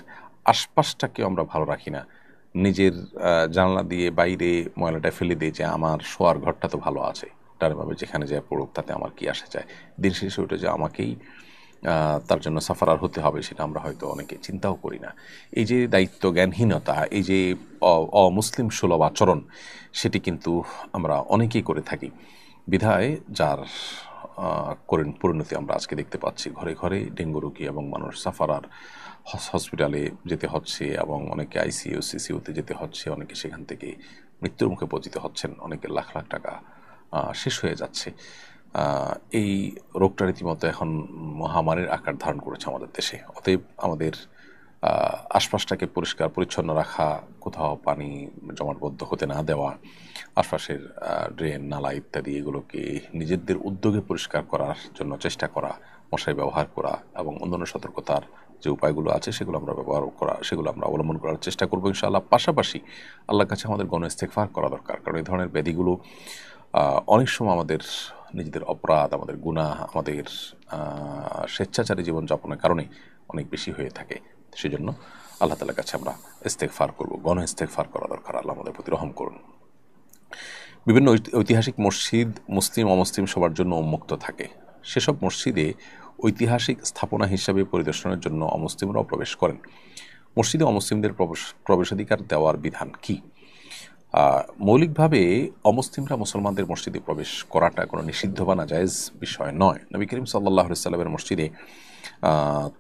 আশপাশটাকে আমরা ভালো রাখি না। নিজের জানলা দিয়ে বাইরে ময়লাটা ফেলে দিয়ে যে আমার শোয়ার ঘরটা তো ভালো আছে, ডানেভাবে যেখানে যায় পড়ুক, তাতে আমার কি আসে যায়। দিন শেষে ওটা যে আমাকেই তার জন্য সাফারার হতে হবে, সেটা আমরা হয়তো অনেকে চিন্তাও করি না। এই যে দায়িত্ব জ্ঞানহীনতা, এই যে অমুসলিম সুলভ আচরণ, সেটি কিন্তু আমরা অনেকেই করে থাকি। বিধায় যার পরিণতি আমরা আজকে দেখতে পাচ্ছি। ঘরে ঘরে ডেঙ্গু রোগী এবং মানুষ সাফারার, হসপিটালে যেতে হচ্ছে এবং অনেকে আইসিইউ সিসিউতে যেতে হচ্ছে, অনেকে সেখান থেকে মৃত্যুর মুখে পতিত হচ্ছেন, অনেকের লাখ লাখ টাকা শেষ হয়ে যাচ্ছে। এই রোগটা রীতিমতো এখন মহামারীর আকার ধারণ করেছে আমাদের দেশে। অতএব আমাদের আশপাশটাকে পরিষ্কার পরিচ্ছন্ন রাখা, কোথাও পানি জমাটবদ্ধ হতে না দেওয়া, আশপাশের ড্রেন নালা ইত্যাদি এগুলোকে নিজেদের উদ্যোগে পরিষ্কার করার জন্য চেষ্টা করা, মশারি ব্যবহার করা এবং অন্যান্য সতর্কতার যে উপায়গুলো আছে সেগুলো আমরা অবলম্বন করার চেষ্টা করবো ইনশাআল্লাহ। পাশাপাশি আল্লাহর কাছে আমাদের গণ ইস্তেগফার করা দরকার, কারণ এই ধরনের ব্যাধিগুলো অনেক সময় আমাদের নিজেদের অপরাধ, আমাদের গুনাহ, আমাদের স্বেচ্ছাচারী জীবনযাপনের কারণে অনেক বেশি হয়ে থাকে। সেজন্য আল্লাহ তাআলার কাছে আমরা ইস্তেগফার করব, গণ ইস্তেগফার করা দরকার। আল্লাহ আমাদের প্রতি রহম করুন। বিভিন্ন ঐতিহাসিক মসজিদ মুসলিম অমুসলিম সবার জন্য উন্মুক্ত থাকে। সেসব মসজিদে ঐতিহাসিক স্থাপনা হিসাবে পরিদর্শনের জন্য অমুসলিমরাও প্রবেশ করেন। মসজিদে অমুসলিমদের প্রবেশাধিকার দেওয়ার বিধান কি? মৌলিকভাবে অমুসলিমরা মুসলমানদের মসজিদে প্রবেশ করাটা কোনো নিষিদ্ধ বা নাজায়েজ বিষয় নয়। নবী করিম সাল্লাল্লাহু আলাইহি সাল্লামের মসজিদে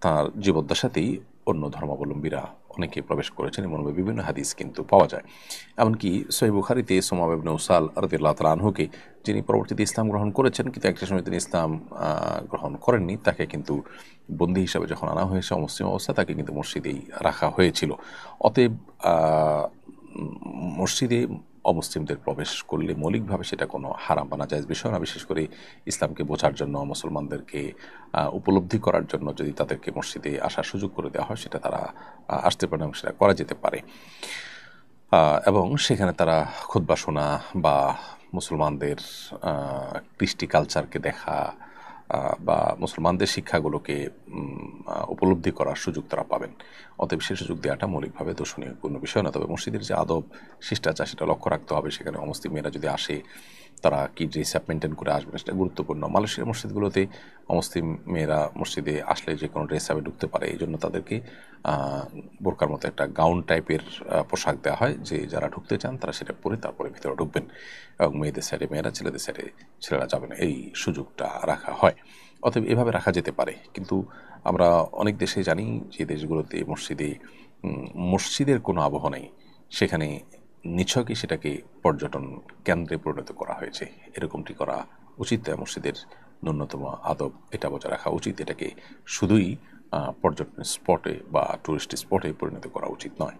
তাঁর জীবদ্দশাতেই অন্য ধর্মাবলম্বীরা অনেকে প্রবেশ করেছেন, এমনভাবে বিভিন্ন হাদিস কিন্তু পাওয়া যায়। এমনকি সহিহ বুখারীতে সুমামা ইবনে উসাল রাদিয়াল্লাহু তাআলা আনহুকে, যিনি পরবর্তীতে ইসলাম গ্রহণ করেছেন কিন্তু একটা সময় তিনি ইসলাম গ্রহণ করেননি, তাকে কিন্তু বন্দী হিসাবে যখন আনা হয়েছে অমুসলিম অবস্থা, তাকে কিন্তু মসজিদেই রাখা হয়েছিল। অতএব মসজিদে অমুসলিমদের প্রবেশ করলে মৌলিকভাবে সেটা কোনো হারাম বা নাজায়েজ বিষয় না। বিশেষ করে ইসলামকে বোঝার জন্য, মুসলমানদেরকে উপলব্ধি করার জন্য যদি তাদেরকে মসজিদে আসার সুযোগ করে দেওয়া হয়, সেটা তারা আসতে পারে এবং সেটা করা যেতে পারে। এবং সেখানে তারা খুতবা শোনা বা মুসলমানদের কৃষ্টি কালচারকে দেখা বা মুসলমানদের শিক্ষাগুলোকে উপলব্ধি করার সুযোগ তারা পাবেন। অতএব সে সুযোগ দেওয়াটা মৌলিকভাবে দর্শনীয় কোনো বিষয় না। তবে মসজিদের যে আদব শিষ্টাচার সেটা লক্ষ্য রাখতে হবে। সেখানে অমুসলিম মেয়েরা যদি আসে তারা কি ড্রেস আপ মেনটেন করে আসবেন সেটা গুরুত্বপূর্ণ। মালয়েশিয়ার মসজিদগুলোতে অমুসলিম মেয়েরা মসজিদে আসলে যে কোনো ড্রেস আপে ঢুকতে পারে, এই জন্য তাদেরকে বোরকার মতো একটা গাউন টাইপের পোশাক দেওয়া হয়, যে যারা ঢুকতে চান তারা সেটা পরে তারপরে ভিতরে ঢুকবেন এবং মেয়েদের সাইডে মেয়েরা, ছেলেদের সাইডে ছেলেরা যাবেন, এই সুযোগটা রাখা হয়। অতএব এভাবে রাখা যেতে পারে। কিন্তু আমরা অনেক দেশে জানি যে দেশগুলোতে মসজিদের কোনো আবহ নেই, সেখানে নিছকই সেটাকে পর্যটন কেন্দ্রে পরিণত করা হয়েছে। এরকমটি করা উচিত। মসজিদের ন্যূনতম আদব এটা বজায় রাখা উচিত। এটাকে শুধুই পর্যটন স্পটে বা টুরিস্ট স্পটে পরিণত করা উচিত নয়।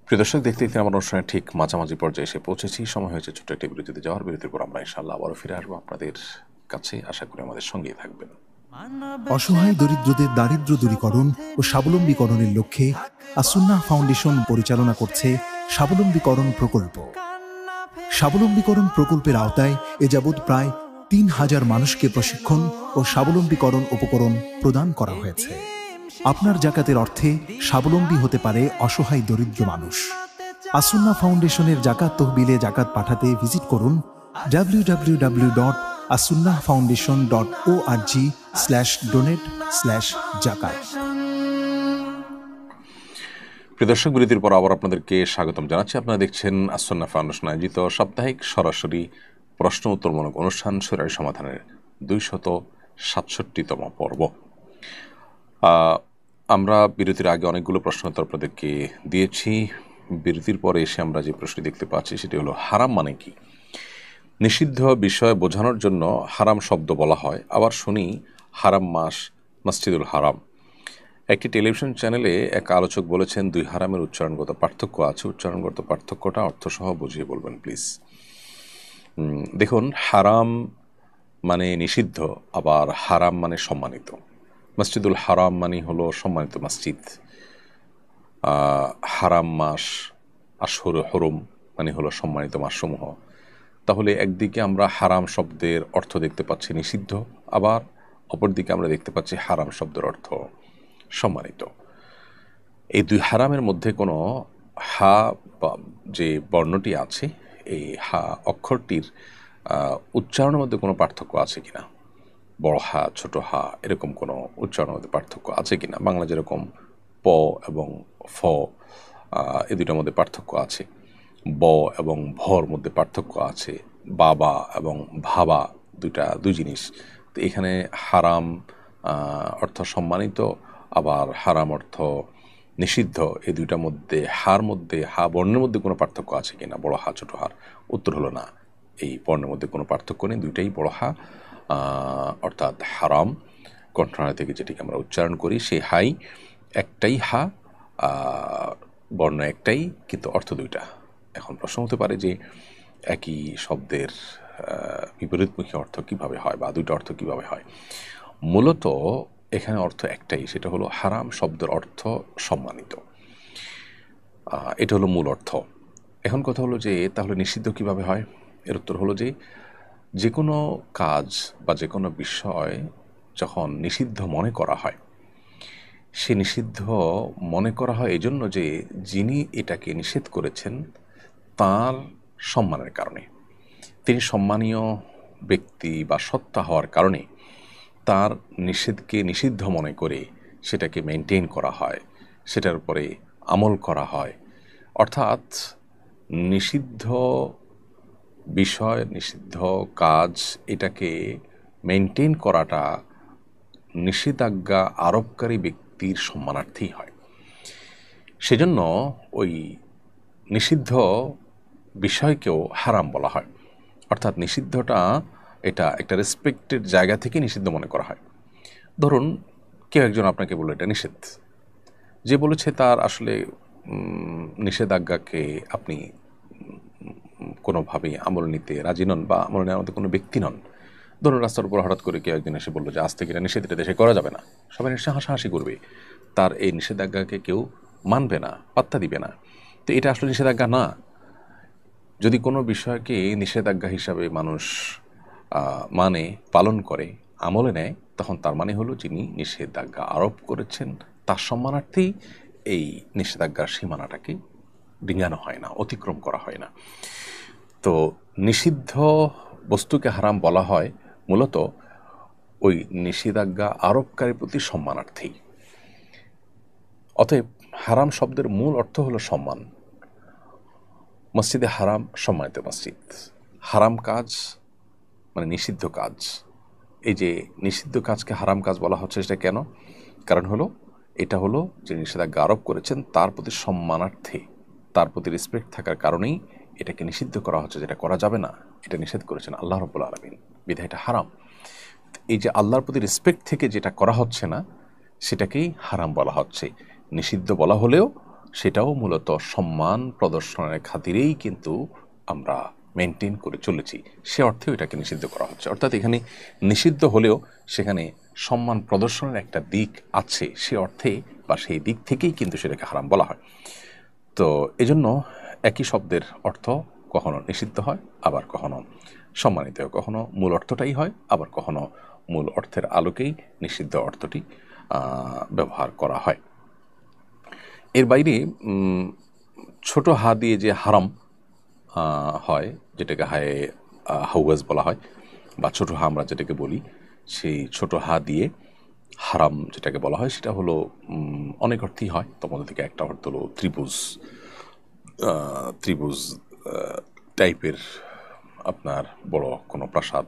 প্রিয় দর্শক, দেখতে দেখতে আমার অনুষ্ঠানের ঠিক মাঝামাঝি পর্যায়ে এসে পৌঁছেছি। সময় হয়েছে ছোট্ট একটি বিরতিতে যাওয়ার। বিরতির পর আমরা ইনশাআল্লাহ আবারও ফিরে আসবো আপনাদের কাছে। আশা করি আমাদের সঙ্গেই থাকবেন। অসহায় দরিদ্রদের দারিদ্র্য দূরীকরণ ও স্বাবলম্বীকরণের লক্ষ্যে আসুন্নাহ ফাউন্ডেশন পরিচালনা করছে স্বাবলম্বীকরণ প্রকল্প। স্বাবলম্বীকরণ প্রকল্পের আওতায় এ যাবৎ প্রায় ৩,০০০ মানুষকে প্রশিক্ষণ ও স্বাবলম্বীকরণ উপকরণ প্রদান করা হয়েছে। আপনার জাকাতের অর্থে স্বাবলম্বী হতে পারে অসহায় দরিদ্র মানুষ। আসুন্নাহ ফাউন্ডেশনের জাকাত তহবিলে জাকাত পাঠাতে ভিজিট করুন www.asunnahfoundation.org/donate/zakat। প্রিয় দর্শক, বিরতির পর আবার আপনাদেরকে স্বাগতম জানাচ্ছি। আপনারা দেখছেন আসুন্নাহ ফাউন্ডেশন আয়োজিত সাপ্তাহিক সরাসরি প্রশ্ন উত্তরমূলক অনুষ্ঠান শরীয়ত সমাধানের 267তম পর্ব। আমরা বিরতির আগে অনেকগুলো প্রশ্ন উত্তর আপনাদেরকে দিয়েছি। বিরতির পরে এসে আমরা যে প্রশ্ন দেখতে পাচ্ছি সেটি হলো, হারাম মানে কি? নিষিদ্ধ বিষয় বোঝানোর জন্য হারাম শব্দ বলা হয়। আবার শুনি হারাম মাস মসজিদুল হারাম। একটি টেলিভিশন চ্যানেলে এক আলোচক বলেছেন, দুই হারামের উচ্চারণগত পার্থক্য আছে। উচ্চারণগত পার্থক্যটা অর্থসহ বুঝিয়ে বলবেন প্লিজ। দেখুন, হারাম মানে নিষিদ্ধ, আবার হারাম মানে সম্মানিত। মসজিদুল হারাম মানে হলো সম্মানিত মসজিদ। হারাম মাস আশহুর হুরুম মানে হলো সম্মানিত মাসসমূহ। তাহলে একদিকে আমরা হারাম শব্দের অর্থ দেখতে পাচ্ছি নিষিদ্ধ, আবার অপরদিকে আমরা দেখতে পাচ্ছি হারাম শব্দের অর্থ সম্মানিত। এই দুই হারামের মধ্যে কোনো হা যে বর্ণটি আছে, এই হা অক্ষরটির উচ্চারণের মধ্যে কোনো পার্থক্য আছে কিনা, বড় হা ছোট হা এরকম কোনো উচ্চারণের মধ্যে পার্থক্য আছে কিনা। বাংলা যেরকম প এবং ফ এই দুইটার মধ্যে পার্থক্য আছে, ব এবং ভর মধ্যে পার্থক্য আছে, বাবা এবং ভাবা দুই জিনিস। তো এখানে হারাম অর্থ সম্মানিত, আবার হারাম অর্থ নিষিদ্ধ। এই দুইটার মধ্যে হা বর্ণের মধ্যে কোনো পার্থক্য আছে কিনা, বড় হা ছোট হার? উত্তর হলো না, এই বর্ণের মধ্যে কোনো পার্থক্য নেই, দুইটাই বড় হা, অর্থাৎ হারাম কণ্ঠনালী থেকে যেটিকে আমরা উচ্চারণ করি সেই হাই একটাই হা, বর্ণ একটাই, কিন্তু অর্থ দুইটা। এখন প্রশ্ন হতে পারে যে একই শব্দের বিপরীতমুখী অর্থ কিভাবে হয় বা দুইটা অর্থ কিভাবে হয়? মূলত এখানে অর্থ একটাই, সেটা হলো হারাম শব্দের অর্থ সম্মানিত। এটা হলো মূল অর্থ। এখন কথা হলো যে তাহলে নিষিদ্ধ কিভাবে হয়? এর উত্তর হলো যে কোনো কাজ বা যে কোনো বিষয় যখন নিষিদ্ধ মনে করা হয়, সে নিষিদ্ধ মনে করা হয় এই জন্য যে যিনি এটাকে নিষেধ করেছেন তার সম্মানের কারণে, তিনি সম্মানীয় ব্যক্তি বা সত্তা হওয়ার কারণে তার নিষেধকে নিষিদ্ধ মনে করে সেটাকে মেনটেন করা হয়, সেটার উপরে আমল করা হয়। অর্থাৎ নিষিদ্ধ বিষয়, নিষিদ্ধ কাজ, এটাকে মেনটেন করাটা নিষেধাজ্ঞা আরোপকারী ব্যক্তির সম্মানার্থেই হয়। সেজন্য ওই নিষিদ্ধ বিষয়কেও হারাম বলা হয়। অর্থাৎ নিষিদ্ধটা এটা একটা রেসপেক্টেড জায়গা থেকে নিষিদ্ধ মনে করা হয়। ধরুন কেউ একজন আপনাকে বলল এটা নিষেধ, যে বলেছে তার আসলে নিষেধাজ্ঞাকে আপনি কোনোভাবেই আমল নিতে রাজি নন বা আমল নেওয়ার মতো কোনো ব্যক্তি নন। ধরুন রাস্তার উপর হঠাৎ করে কেউ একদিন এসে বললো যে আজ থেকে এটা নিষেধ, এটা দেশে করা যাবে না, সবাই নিশ্চয় হাসাহাসি করবে, তার এই নিষেধাজ্ঞাকে কেউ মানবে না, পাত্তা দিবে না। তো এটা আসলে নিষেধাজ্ঞা না। যদি কোনো বিষয়কে নিষেধাজ্ঞা হিসাবে মানুষ মানে, পালন করে, আমলে নেয়, তখন তার মানে হলো যিনি নিষেধাজ্ঞা আরোপ করেছেন তার সম্মানার্থেই এই নিষেধাজ্ঞার সীমানাটাকে ডিঙানো হয় না, অতিক্রম করা হয় না। তো নিষিদ্ধ বস্তুকে হারাম বলা হয় মূলত ওই নিষেধাজ্ঞা আরোপকারীর প্রতি সম্মানার্থেই। অতএব হারাম শব্দের মূল অর্থ হলো সম্মান। মসজিদে হারাম সম্মানিত মসজিদ, হারাম কাজ মানে নিষিদ্ধ কাজ। এই যে নিষিদ্ধ কাজকে হারাম কাজ বলা হচ্ছে, সেটা কেন? কারণ হলো এটা হলো যে নিষেধাজ্ঞা আরোপ করেছেন তার প্রতি সম্মানার্থে, তার প্রতি রেসপেক্ট থাকার কারণেই এটাকে নিষিদ্ধ করা হচ্ছে, যেটা করা যাবে না, এটা নিষেধ করেছেন আল্লাহ রাব্বুল আলামিন, বিধায় এটা হারাম। এই যে আল্লাহর প্রতি রেসপেক্ট থেকে যেটা করা হচ্ছে না সেটাকেই হারাম বলা হচ্ছে। নিষিদ্ধ বলা হলেও সেটাও মূলত সম্মান প্রদর্শনের খাতিরেই কিন্তু আমরা মেনটেন করে চলেছি, সে অর্থেও এটাকে নিষিদ্ধ করা হচ্ছে। অর্থাৎ এখানে নিষিদ্ধ হলেও সেখানে সম্মান প্রদর্শনের একটা দিক আছে, সে অর্থে বা সেই দিক থেকেই কিন্তু সেটাকে হারাম বলা হয়। তো এজন্য একই শব্দের অর্থ কখনো নিষিদ্ধ হয়, আবার কখনো সম্মানিত হয়, কখনো মূল অর্থটাই হয়, আবার কখনো মূল অর্থের আলোকেই নিষিদ্ধ অর্থটি ব্যবহার করা হয়। এর বাইরে ছোট হা দিয়ে যে হারাম হয়, যেটাকে হাওয়াজ বলা হয়, বা ছোট হা আমরা যেটাকে বলি, সেই ছোট হা দিয়ে হারাম যেটাকে বলা হয় সেটা হলো অনেক অর্থই হয়। তোমাদের থেকে একটা অর্থ হলো ত্রিভুজ টাইপের আপনার বড় কোনো প্রাসাদ,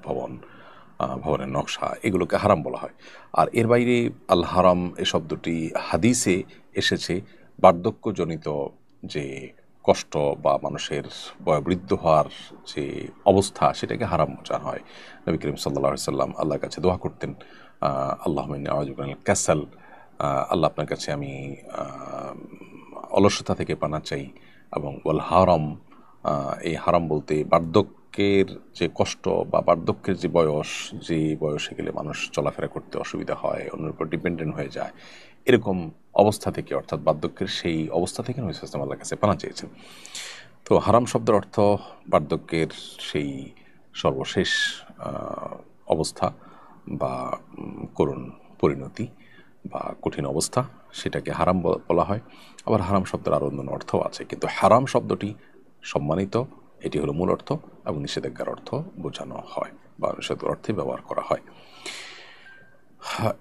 ভবনের নকশা, এগুলোকে হারাম বলা হয়। আর এর বাইরে আল হারাম এ শব্দটি হাদিসে এসেছে বার্ধক্যজনিত যে কষ্ট বা মানুষের বয়োবৃদ্ধ হওয়ার যে অবস্থা, সেটাকে হারাম বোঝানো হয়। নবী করিম সাল্লাল্লাহু আলাইহি সাল্লাম আল্লাহর কাছে দোয়া করতেন, আল্লাহুম্মা ইন্নী আউযু বিকা মিনাল কাসাল, আল্লাহ আপনার কাছে আমি অলসতা থেকে পানা চাই। এবং ওয়াল হারাম, এই হারাম বলতে বার্ধক্যের যে কষ্ট বা বার্ধক্যের যে বয়স, যে বয়সে গেলে মানুষ চলাফেরা করতে অসুবিধা হয়, অন্যের উপর ডিপেন্ডেন্ট হয়ে যায়, এরকম অবস্থা থেকে, অর্থাৎ বার্ধক্যের সেই অবস্থা থেকে নবী সাল্লাল্লাহু আলাইহি ওয়াসাল্লাম আল্লাহর কাছে পানা চেয়েছেন। তো হারাম শব্দের অর্থ বার্ধক্যের সেই সর্বশেষ অবস্থা বা করুণ পরিণতি বা কঠিন অবস্থা, সেটাকে হারাম বলা হয়। আবার হারাম শব্দের আরও অন্য অর্থও আছে, কিন্তু হারাম শব্দটি সম্মানিত, এটি হলো মূল অর্থ, এবং নিষেধাজ্ঞার অর্থ বোঝানো হয় বা নিষেধাজ্ঞার অর্থে ব্যবহার করা হয়।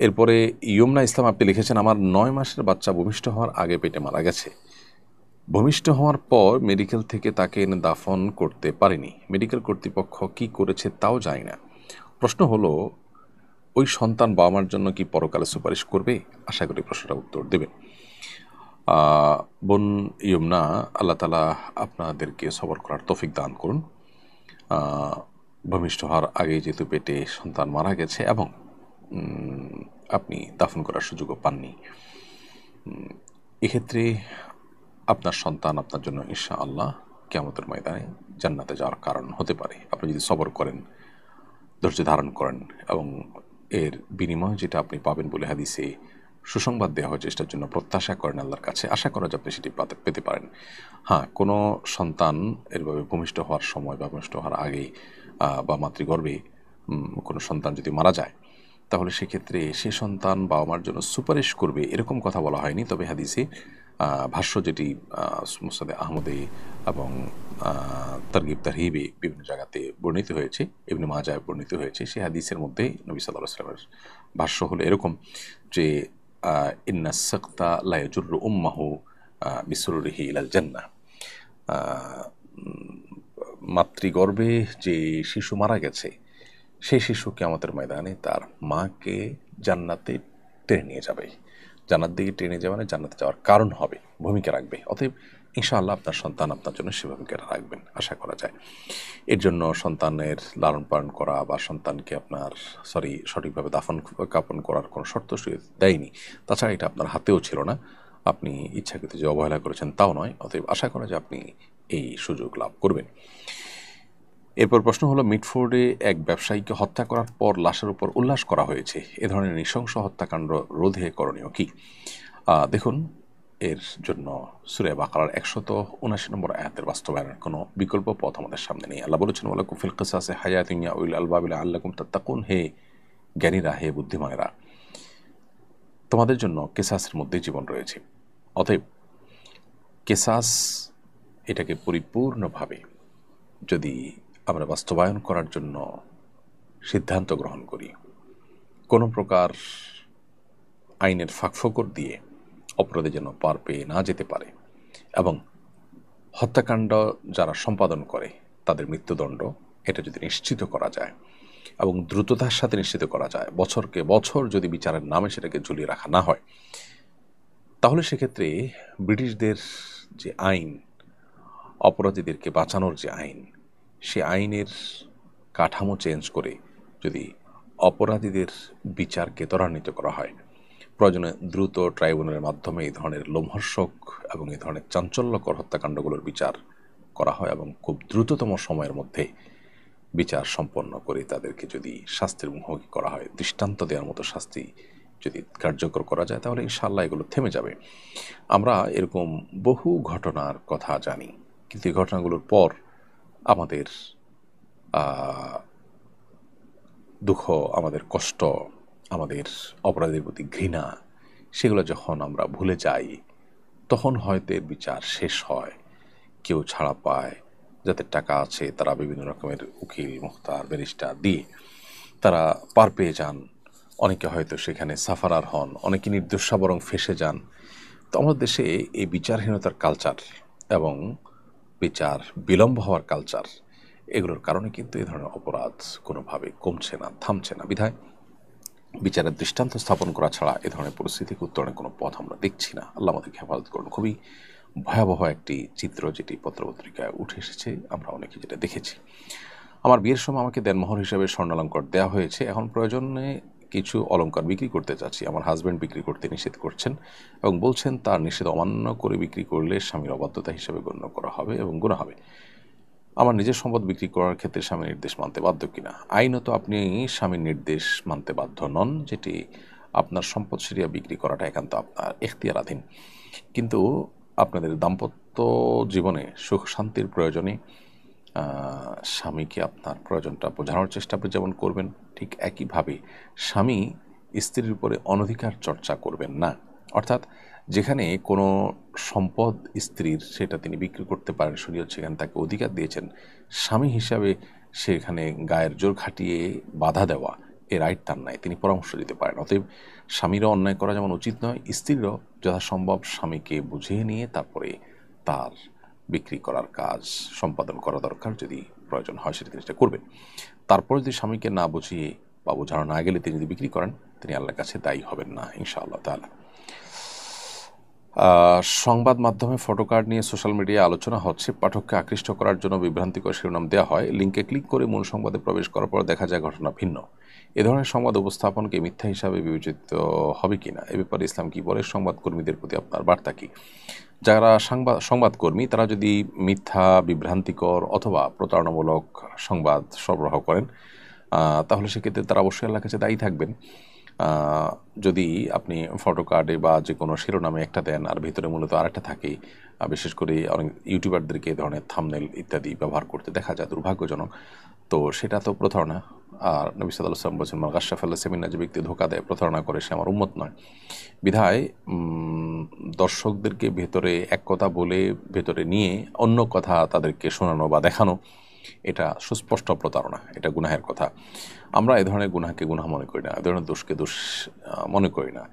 এরপরে ইয়ুমনা ইসলাম আপনি লিখেছেন, আমার 9 মাসের বাচ্চা ভূমিষ্ঠ হওয়ার আগে পেটে মারা গেছে। ভূমিষ্ঠ হওয়ার পর মেডিকেল থেকে তাকে এনে দাফন করতে পারেনি। মেডিকেল কর্তৃপক্ষ কি করেছে তাও জানি না। প্রশ্ন হলো, ওই সন্তান বাবা মার জন্য কি পরকালে সুপারিশ করবে? আশা করি প্রশ্নটা উত্তর দেবেন। বোন ইয়ুমনা, আল্লাহ তাআলা আপনাদেরকে সবর করার তৌফিক দান করুন। ভূমিষ্ঠ হওয়ার আগে যেহেতু পেটে সন্তান মারা গেছে এবং আপনি দাফন করার সুযোগও পাননি, এক্ষেত্রে আপনার সন্তান আপনার জন্য ইনশাআল্লাহ কিয়ামতের ময়দানে জান্নাতে যাওয়ার কারণ হতে পারে, আপনি যদি সবর করেন, ধৈর্য ধারণ করেন, এবং এর বিনিময় যেটা আপনি পাবেন বলে হাদিসে সুসংবাদ দেওয়া হয়েছে, সেটার জন্য প্রত্যাশা করেন আল্লাহর কাছে, আশা করা যায় আপনি সেটি পেতে পারেন। হ্যাঁ, কোনো সন্তান এরভাবে ভূমিষ্ঠ হওয়ার সময় বা ভূমিষ্ঠ হওয়ার আগে বা মাতৃগর্ভে কোনো সন্তান যদি মারা যায়, তাহলে সেক্ষেত্রে সে সন্তান বাবা মার জন্য সুপারিশ করবে এরকম কথা বলা হয়নি। তবে হাদিসে ভাষ্য যেটি মুসনাদে আহমদে এবং তারগিব তারহিবে বিভিন্ন জায়গাতে বর্ণিত হয়েছে, ইবনে মাজায় বর্ণিত হয়েছে, সেই হাদিসের মধ্যে নবী সাল্লাল্লাহু আলাইহি ওয়াসাল্লামের ভাষ্য হলো এরকম যে ইন্না সাকতা লা ইয়াজুরু উম্মাহু বিসুরুরিহি ইলাল জান্নাহ, মাতৃগর্ভে যে শিশু মারা গেছে সেই শিশু কিয়ামতের ময়দানে তার মাকে জান্নাতে টেনে নিয়ে যাবে, জান্নাত দিকে টেনে যাবে, মানে জান্নাতে যাওয়ার কারণ হবে, ভূমিকা রাখবে। অতএব ইনশাআল্লাহ আপনার সন্তান আপনার জন্য সে ভূমিকাটা রাখবেন আশা করা যায়। এর জন্য সন্তানের লালন পালন করা বা সন্তানকে আপনার সঠিকভাবে দাফন কাফন করার কোনো শর্ত দেয়নি। তাছাড়া এটা আপনার হাতেও ছিল না, আপনি ইচ্ছাকৃত যে অবহেলা করেছেন তাও নয়। অতএব আশা করা যায় আপনি এই সুযোগ লাভ করবেন। এরপর প্রশ্ন হলো, মিটফোর্ডে এক ব্যবসায়ীকে হত্যা করার পর লাশের উপর উল্লাস করা হয়েছে, এ ধরনের নৃশংস হত্যাকাণ্ড রোধে করণীয় কি? দেখুন, এর জন্য সূরা বাকারার 179 নম্বর আয়াতের বাস্তবায়নের কোনো বিকল্প পথ আমাদের সামনে নেই। আল্লাহ বলেছেন, ওয়ালাকুম ফিল কিসাসি হায়াতুন ইয়া উলিল আলবাব লাআল্লাকুম তাত্তাকুন, হে জ্ঞানীরা, হে বুদ্ধিমানেরা, তোমাদের জন্য কেসাসের মধ্যে জীবন রয়েছে। অতএব কেসাস এটাকে পরিপূর্ণভাবে যদি আমরা বাস্তবায়ন করার জন্য সিদ্ধান্ত গ্রহণ করি, কোনো প্রকার আইনের ফাঁকফোকর দিয়ে অপরাধী যেন পার পেয়ে না যেতে পারে, এবং হত্যাকাণ্ড যারা সম্পাদন করে তাদের মৃত্যুদণ্ড এটা যদি নিশ্চিত করা যায় এবং দ্রুততার সাথে নিশ্চিত করা যায়, বছরকে বছর যদি বিচারের নামে সেটাকে ঝুলিয়ে রাখা না হয়, তাহলে সেক্ষেত্রে ব্রিটিশদের যে আইন, অপরাধীদেরকে বাঁচানোর যে আইন, সে আইনের কাঠামো চেঞ্জ করে যদি অপরাধীদের বিচারকে ত্বরান্বিত করা হয়, প্রয়োজনে দ্রুত ট্রাইব্যুনালের মাধ্যমে এই ধরনের লোমহর্ষক এবং এই ধরনের চাঞ্চল্যকর হত্যাকাণ্ডগুলোর বিচার করা হয় এবং খুব দ্রুততম সময়ের মধ্যে বিচার সম্পন্ন করে তাদেরকে যদি শাস্তির মুখোমুখি করা হয়, দৃষ্টান্ত দেওয়ার মতো শাস্তি যদি কার্যকর করা যায়, তাহলে ইনশাআল্লাহ এগুলো থেমে যাবে। আমরা এরকম বহু ঘটনার কথা জানি, কিন্তু এই ঘটনাগুলোর পর আমাদের দুঃখ, আমাদের কষ্ট, আমাদের অপরাধের প্রতি ঘৃণা, সেগুলো যখন আমরা ভুলে যাই, তখন হয়তো এর বিচার শেষ হয়, কেউ ছাড়া পায়, যাদের টাকা আছে তারা বিভিন্ন রকমের উকিল, মুখতার, ব্যারিস্টার দিয়ে তারা পার পেয়ে যান, অনেকে হয়তো সেখানে সাফারার হন, অনেকে নির্দোষা বরং ফেঁসে যান। তো আমাদের দেশে এই বিচারহীনতার কালচার এবং বিচার বিলম্ব হওয়ার কালচার, এগুলোর কারণে কিন্তু এই ধরনের অপরাধ কোনোভাবে কমছে না, থামছে না। বিধায় বিচারের দৃষ্টান্ত স্থাপন করা ছাড়া এ ধরনের পরিস্থিতিকে উত্তরণের কোনো পথ আমরা দেখছি না। আল্লাহ আমাদেরকে হেফাজত করুন। খুবই ভয়াবহ একটি চিত্র যেটি পত্রপত্রিকায় উঠে এসেছে, আমরা অনেকে যেটা দেখেছি। আমার বিয়ের সময় আমাকে দেনমোহর হিসেবে স্বর্ণালঙ্কার দেওয়া হয়েছে, এখন প্রয়োজনে কিছু অলঙ্কার বিক্রি করতে চাচ্ছি। আমার হাজব্যান্ড বিক্রি করতে নিষেধ করছেন এবং বলছেন তার নিষেধ অমান্য করে বিক্রি করলে স্বামীর অবাধ্যতা হিসেবে গণ্য করা হবে এবং গুনাহ হবে। আমার নিজের সম্পদ বিক্রি করার ক্ষেত্রে স্বামীর নির্দেশ মানতে বাধ্য কিনা? আইনত আপনি স্বামীর নির্দেশ মানতে বাধ্য নন, যেটি আপনার সম্পদ সেরিয়া বিক্রি করাটা একান্ত আপনার এখতিয়ারাধীন। কিন্তু আপনাদের দাম্পত্য জীবনে সুখ শান্তির প্রয়োজনে স্বামীকে আপনার প্রয়োজনটা বোঝানোর চেষ্টা আপনি যেমন করবেন, ঠিক একইভাবে স্বামী স্ত্রীর উপরে অনধিকার চর্চা করবেন না। অর্থাৎ যেখানে কোনো সম্পদ স্ত্রীর সেটা তিনি বিক্রি করতে পারেন, শরীয়ত সেখানে তাকে অধিকার দিয়েছেন, স্বামী হিসাবে সেখানে গায়ের জোর খাটিয়ে বাধা দেওয়া এ রাইট তার নাই, তিনি পরামর্শ দিতে পারেন। অতএব স্বামীরও অন্যায় করা যেমন উচিত নয়, স্ত্রীরও যথাসম্ভব স্বামীকে বুঝিয়ে নিয়ে তারপরে তার বিক্রি করার কাজ সম্পাদন করা দরকার। যদি প্রয়োজন হয় সেটা জিনিসটা করবেন। তারপরে যদি স্বামীকে না বুঝিয়ে বা বোঝানো না গেলে তিনি যদি বিক্রি করেন, তিনি আল্লাহর কাছে দায়ী হবেন না ইনশাআল্লাহ তাআলা। সংবাদ মাধ্যমে ফটোকার্ড নিয়ে সোশ্যাল মিডিয়ায় আলোচনা হচ্ছে, পাঠককে আকৃষ্ট করার জন্য বিভ্রান্তিকর শিরোনাম দেওয়া হয়, লিঙ্কে ক্লিক করে মূল সংবাদে প্রবেশ করার পর দেখা যায় ঘটনা ভিন্ন। এ ধরনের সংবাদ উপস্থাপনকে মিথ্যা হিসাবে বিবেচিত হবে কিনা, এ ব্যাপারে ইসলাম কি বলে? সংবাদকর্মীদের প্রতি আপনার বার্তা কি? যারা সংবাদকর্মী তারা যদি মিথ্যা, বিভ্রান্তিকর অথবা প্রতারণামূলক সংবাদ সরবরাহ করেন, তাহলে সেক্ষেত্রে তারা অবশ্যই আল্লাহর কাছে দায়ী থাকবেন। যদি আপনি ফটোকার্ডে বা যে কোনো শিরোনামে একটা দেন আর ভিতরে মূলত আরেকটা থাকে, বিশেষ করে অনেক ইউটিউবারদেরকে এ ধরনের থাম্বনেল ইত্যাদি ব্যবহার করতে দেখা যায়, দুর্ভাগ্যজনক। তো সেটা তো প্রতারণা। আর নবী সাল্লাল্লাহু আলাইহি ওয়াসাল্লাম বলেছেন, মান গাশশা ফালাইসা মিন্না, যে ব্যক্তি ধোঁকা দেয়, প্রতারণা করে, সে আমার উম্মত নয়। বিধায় দর্শকদেরকে ভেতরে এক কথা বলে ভেতরে নিয়ে অন্য কথা তাদেরকে শোনানো বা দেখানো, এটা সুস্পষ্ট প্রতারণা, এটা গুনাহের কথা। আমরা এ ধরনের গুনাহকে গুনাহ মনে করি না, এ ধরনের দোষকে দোষ মনে করি না।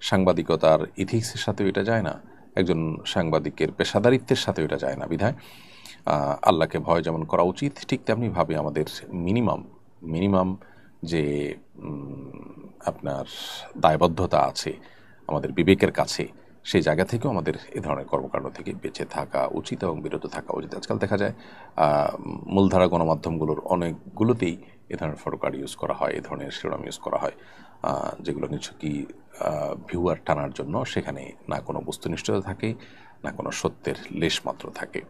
সাংবাদিকতার ইথিক্সের সাথেও এটা যায় না, একজন সাংবাদিকের পেশাদারিত্বের সাথেও এটা যায় না। বিধায় আল্লাহকে ভয় যেমন করা উচিত, ঠিক তেমনিভাবে আমাদের মিনিমাম যে আপনার দায়বদ্ধতা আছে আমাদের বিবেকের কাছে, সেই জায়গা থেকেও আমাদের এ ধরনের কর্মকাণ্ড থেকে বেঁচে থাকা উচিত এবং বিরত থাকা উচিত। আজকাল দেখা যায় মূলধারা গণমাধ্যমগুলোর অনেকগুলোতেই এ ধরনের ফটোকার্ড ইউজ করা হয়, এ ধরনের শিরোনাম ইউজ করা হয়, যেগুলো নিছকই ভিউয়ার টানার জন্য। সেখানে না কোনো বস্তুনিষ্ঠতা থাকে, না কোনো সত্যের লেশ মাত্র থাকে।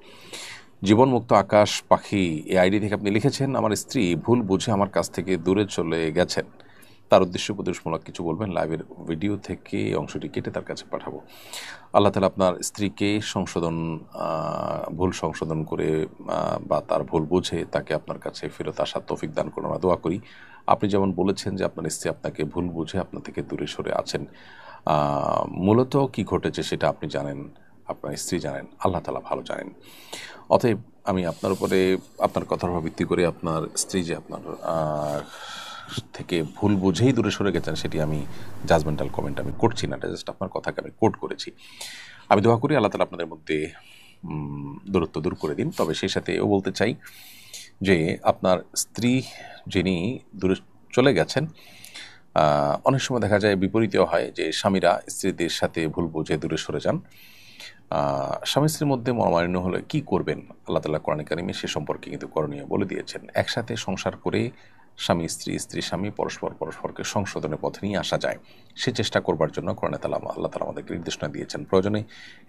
জীবনমুক্ত আকাশ পাখি এই আইডি থেকে আপনি লিখেছেন, আমার স্ত্রী ভুল বুঝে আমার কাছ থেকে দূরে চলে গেছেন, তার উদ্দেশ্য উপদেশমূলক কিছু বলবেন। লাইভের ভিডিও থেকে এই অংশটি কেটে তার কাছে পাঠাবো। আল্লাহ তাআলা আপনার স্ত্রীকে ভুল সংশোধন করে বা তার ভুল বুঝে তাকে আপনার কাছে ফেরত আসার তৌফিক দান করুন। আমরা দোয়া করি। আপনি যেমন বলেছেন যে আপনার স্ত্রী আপনাকে ভুল বুঝে আপনার থেকে দূরে সরে আছেন, মূলত কি ঘটেছে সেটা আপনি জানেন, আপনার স্ত্রী জানেন, আল্লাহ তাআলা ভালো জানেন। অতএব আমি আপনার উপরে আপনার কথার উপর ভিত্তি করে আপনার স্ত্রী যে আপনার থেকে ভুল বুঝেই দূরে সরে গেছেন সেটি আমি জাজমেন্টাল কমেন্ট আমি করছি না, এটা জাস্ট আপনার কথাকে আমি কোট করেছি। আমি দোয়া করি আল্লাহ তাআলা আপনাদের মধ্যে দূরত্ব দূর করে দিন। তবে সেই সাথে এও বলতে চাই যে আপনার স্ত্রী যিনি দূরে চলে গেছেন, অনেক সময় দেখা যায় বিপরীতেও হয় যে স্বামীরা স্ত্রীদের সাথে ভুল বুঝে দূরে সরে যান। স্বামী স্ত্রীর মধ্যে মনোমালিন্য হলে কি করবেন, আল্লাহ তাআলা কোরআনে কারিমে সে সম্পর্কে কিন্তু করণীয় বলে দিয়েছেন। একসাথে সংসার করে স্বামী স্ত্রী স্ত্রী স্বামী পরস্পরকে সংশোধনের পথে নিয়ে আসা যায়, সে চেষ্টা করবার জন্য কোরআনে আল্লাহ তাআলা আমাদেরকে নির্দেশনা দিয়েছেন। প্রয়োজনে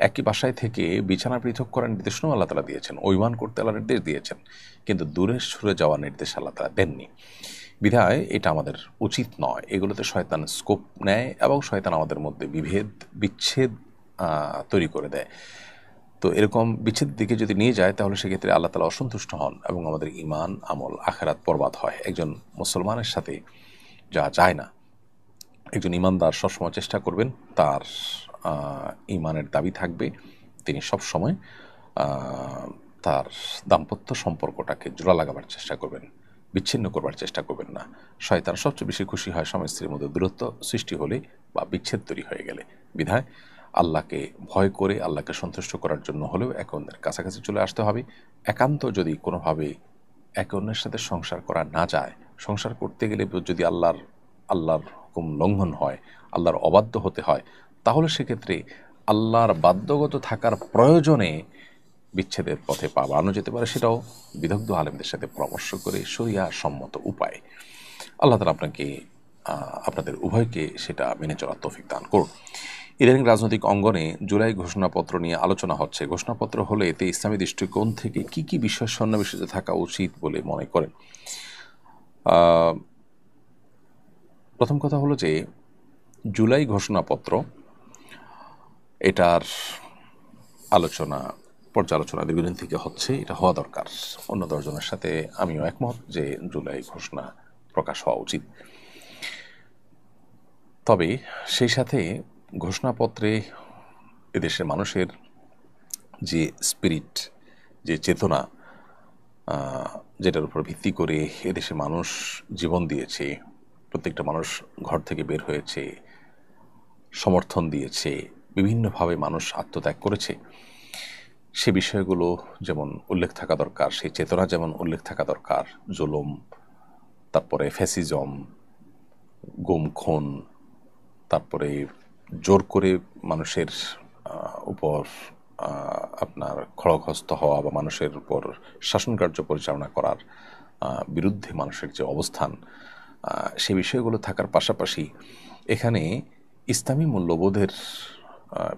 একই বাসায় থেকে বিছানা পৃথক করার নির্দেশনাও আল্লাহ তাআলা দিয়েছেন, অভিমান করতে আল্লাহ নির্দেশ দিয়েছেন, কিন্তু দূরে সরে যাওয়ার নির্দেশ আল্লাহ তাআলা দেননি। বিধায় এটা আমাদের উচিত নয়। এগুলোতে শয়তান স্কোপ নেয় এবং শয়তান আমাদের মধ্যে বিচ্ছেদ তৈরি করে দেয়। তো এরকম বিচ্ছেদ দিকে যদি নিয়ে যায় তাহলে সেক্ষেত্রে আল্লাহ তাআলা অসন্তুষ্ট হন এবং আমাদের ঈমান আমল আখিরাত বরবাদ হয়। একজন মুসলমানের সাথে যা যায় না, একজন ঈমানদার সবসময় চেষ্টা করবেন তার ঈমানের দাবি থাকবে, তিনি সবসময় তার দাম্পত্য সম্পর্কটাকে জোড়া লাগাবার চেষ্টা করবেন, বিচ্ছিন্ন করবার চেষ্টা করবেন না। শয়তান সবচেয়ে বেশি খুশি হয় স্বামী স্ত্রীর মধ্যে দূরত্ব সৃষ্টি হলে বা বিচ্ছেদ তৈরি হয়ে গেলে। বিধায় আল্লাহকে ভয় করে আল্লাহকে সন্তুষ্ট করার জন্য হলেও একে অন্যের কাছাকাছি চলে আসতে হবে। একান্ত যদি কোনোভাবে একে অন্যের সাথে সংসার করা না যায়, সংসার করতে গেলে যদি আল্লাহর হুকুম লঙ্ঘন হয়, আল্লাহর অবাধ্য হতে হয়, তাহলে সেক্ষেত্রে আল্লাহর বাধ্যগত থাকার প্রয়োজনে বিচ্ছেদের পথে পা বাড়ানো যেতে পারে, সেটাও বিদগ্ধ আলেমদের সাথে পরামর্শ করে শরিয়া সম্মত উপায়। আল্লাহ তাআলা আপনাদের উভয়কে সেটা মেনে চলার তৌফিক দান করুন। ইদানিং রাজনৈতিক অঙ্গনে জুলাই ঘোষণাপত্র নিয়ে আলোচনা হচ্ছে। ঘোষণাপত্র হলে এতে ইসলামী দৃষ্টিকোণ থেকে কি কি বিষয় সন্নিবেশিত থাকা উচিত বলে মনে করেন? প্রথম কথা হলো যে জুলাই ঘোষণাপত্র এটার পর্যালোচনা দীর্ঘদিন থেকে হচ্ছে, এটা হওয়া দরকার। অন্য 10 জনের সাথে আমিও একমত যে জুলাই ঘোষণা প্রকাশ হওয়া উচিত। তবে সেই সাথে ঘোষণাপত্রে এদেশের মানুষের যে স্পিরিট, যে চেতনা, যেটার উপর ভিত্তি করে এদেশের মানুষ জীবন দিয়েছে, প্রত্যেকটা মানুষ ঘর থেকে বের হয়েছে, সমর্থন দিয়েছে, বিভিন্নভাবে মানুষ আত্মত্যাগ করেছে, সে বিষয়গুলো যেমন উল্লেখ থাকা দরকার, সেই চেতনা যেমন উল্লেখ থাকা দরকার। জুলুম, তারপরে ফ্যাসিজম, গুম খুন, তারপরে জোর করে মানুষের উপর আপনার খড়গহস্ত হওয়া বা মানুষের উপর শাসনকার্য পরিচালনা করার বিরুদ্ধে মানুষের যে অবস্থান, সে বিষয়গুলো থাকার পাশাপাশি এখানে ইসলামী মূল্যবোধের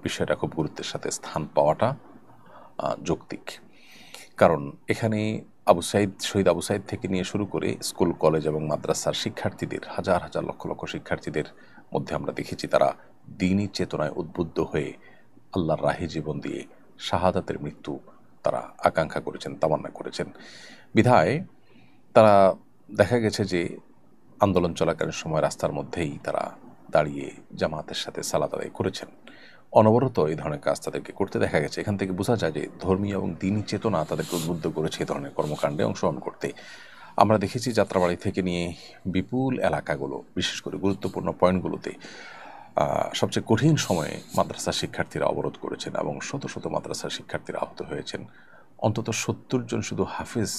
বিষয়টা খুব গুরুত্বের সাথে স্থান পাওয়াটা যৌক্তিক। কারণ এখানে শহীদ আবু সাইদ থেকে নিয়ে শুরু করে স্কুল কলেজ এবং মাদ্রাসার শিক্ষার্থীদের, হাজার হাজার লক্ষ লক্ষ শিক্ষার্থীদের মধ্যে আমরা দেখেছি তারা দ্বীনি চেতনায় উদ্বুদ্ধ হয়ে আল্লাহর রাহে জীবন দিয়ে শাহাদাতের মৃত্যু তারা আকাঙ্ক্ষা করেছেন, তামান্না করেছেন। বিধায় তারা দেখা গেছে যে আন্দোলন চলাকালীন সময় রাস্তার মধ্যেই তারা দাঁড়িয়ে জামাতের সাথে সালাত আদায় করেছেন। অনবরত এই ধরনের কাজ তাদেরকে করতে দেখা গেছে। এখান থেকে বোঝা যায় যে ধর্মীয় এবং দ্বীনি চেতনা তাদেরকে উদ্বুদ্ধ করেছে এই ধরনের কর্মকাণ্ডে অংশগ্রহণ করতে। আমরা দেখেছি যাত্রাবাড়ি থেকে নিয়ে বিপুল এলাকাগুলো, বিশেষ করে গুরুত্বপূর্ণ পয়েন্টগুলোতে সবচেয়ে কঠিন সময়ে মাদ্রাসা শিক্ষার্থীরা অবরোধ করেছেন এবং শত শত মাদ্রাসার শিক্ষার্থীরা আহত হয়েছেন। অন্তত 70 জন শুধু হাফেজ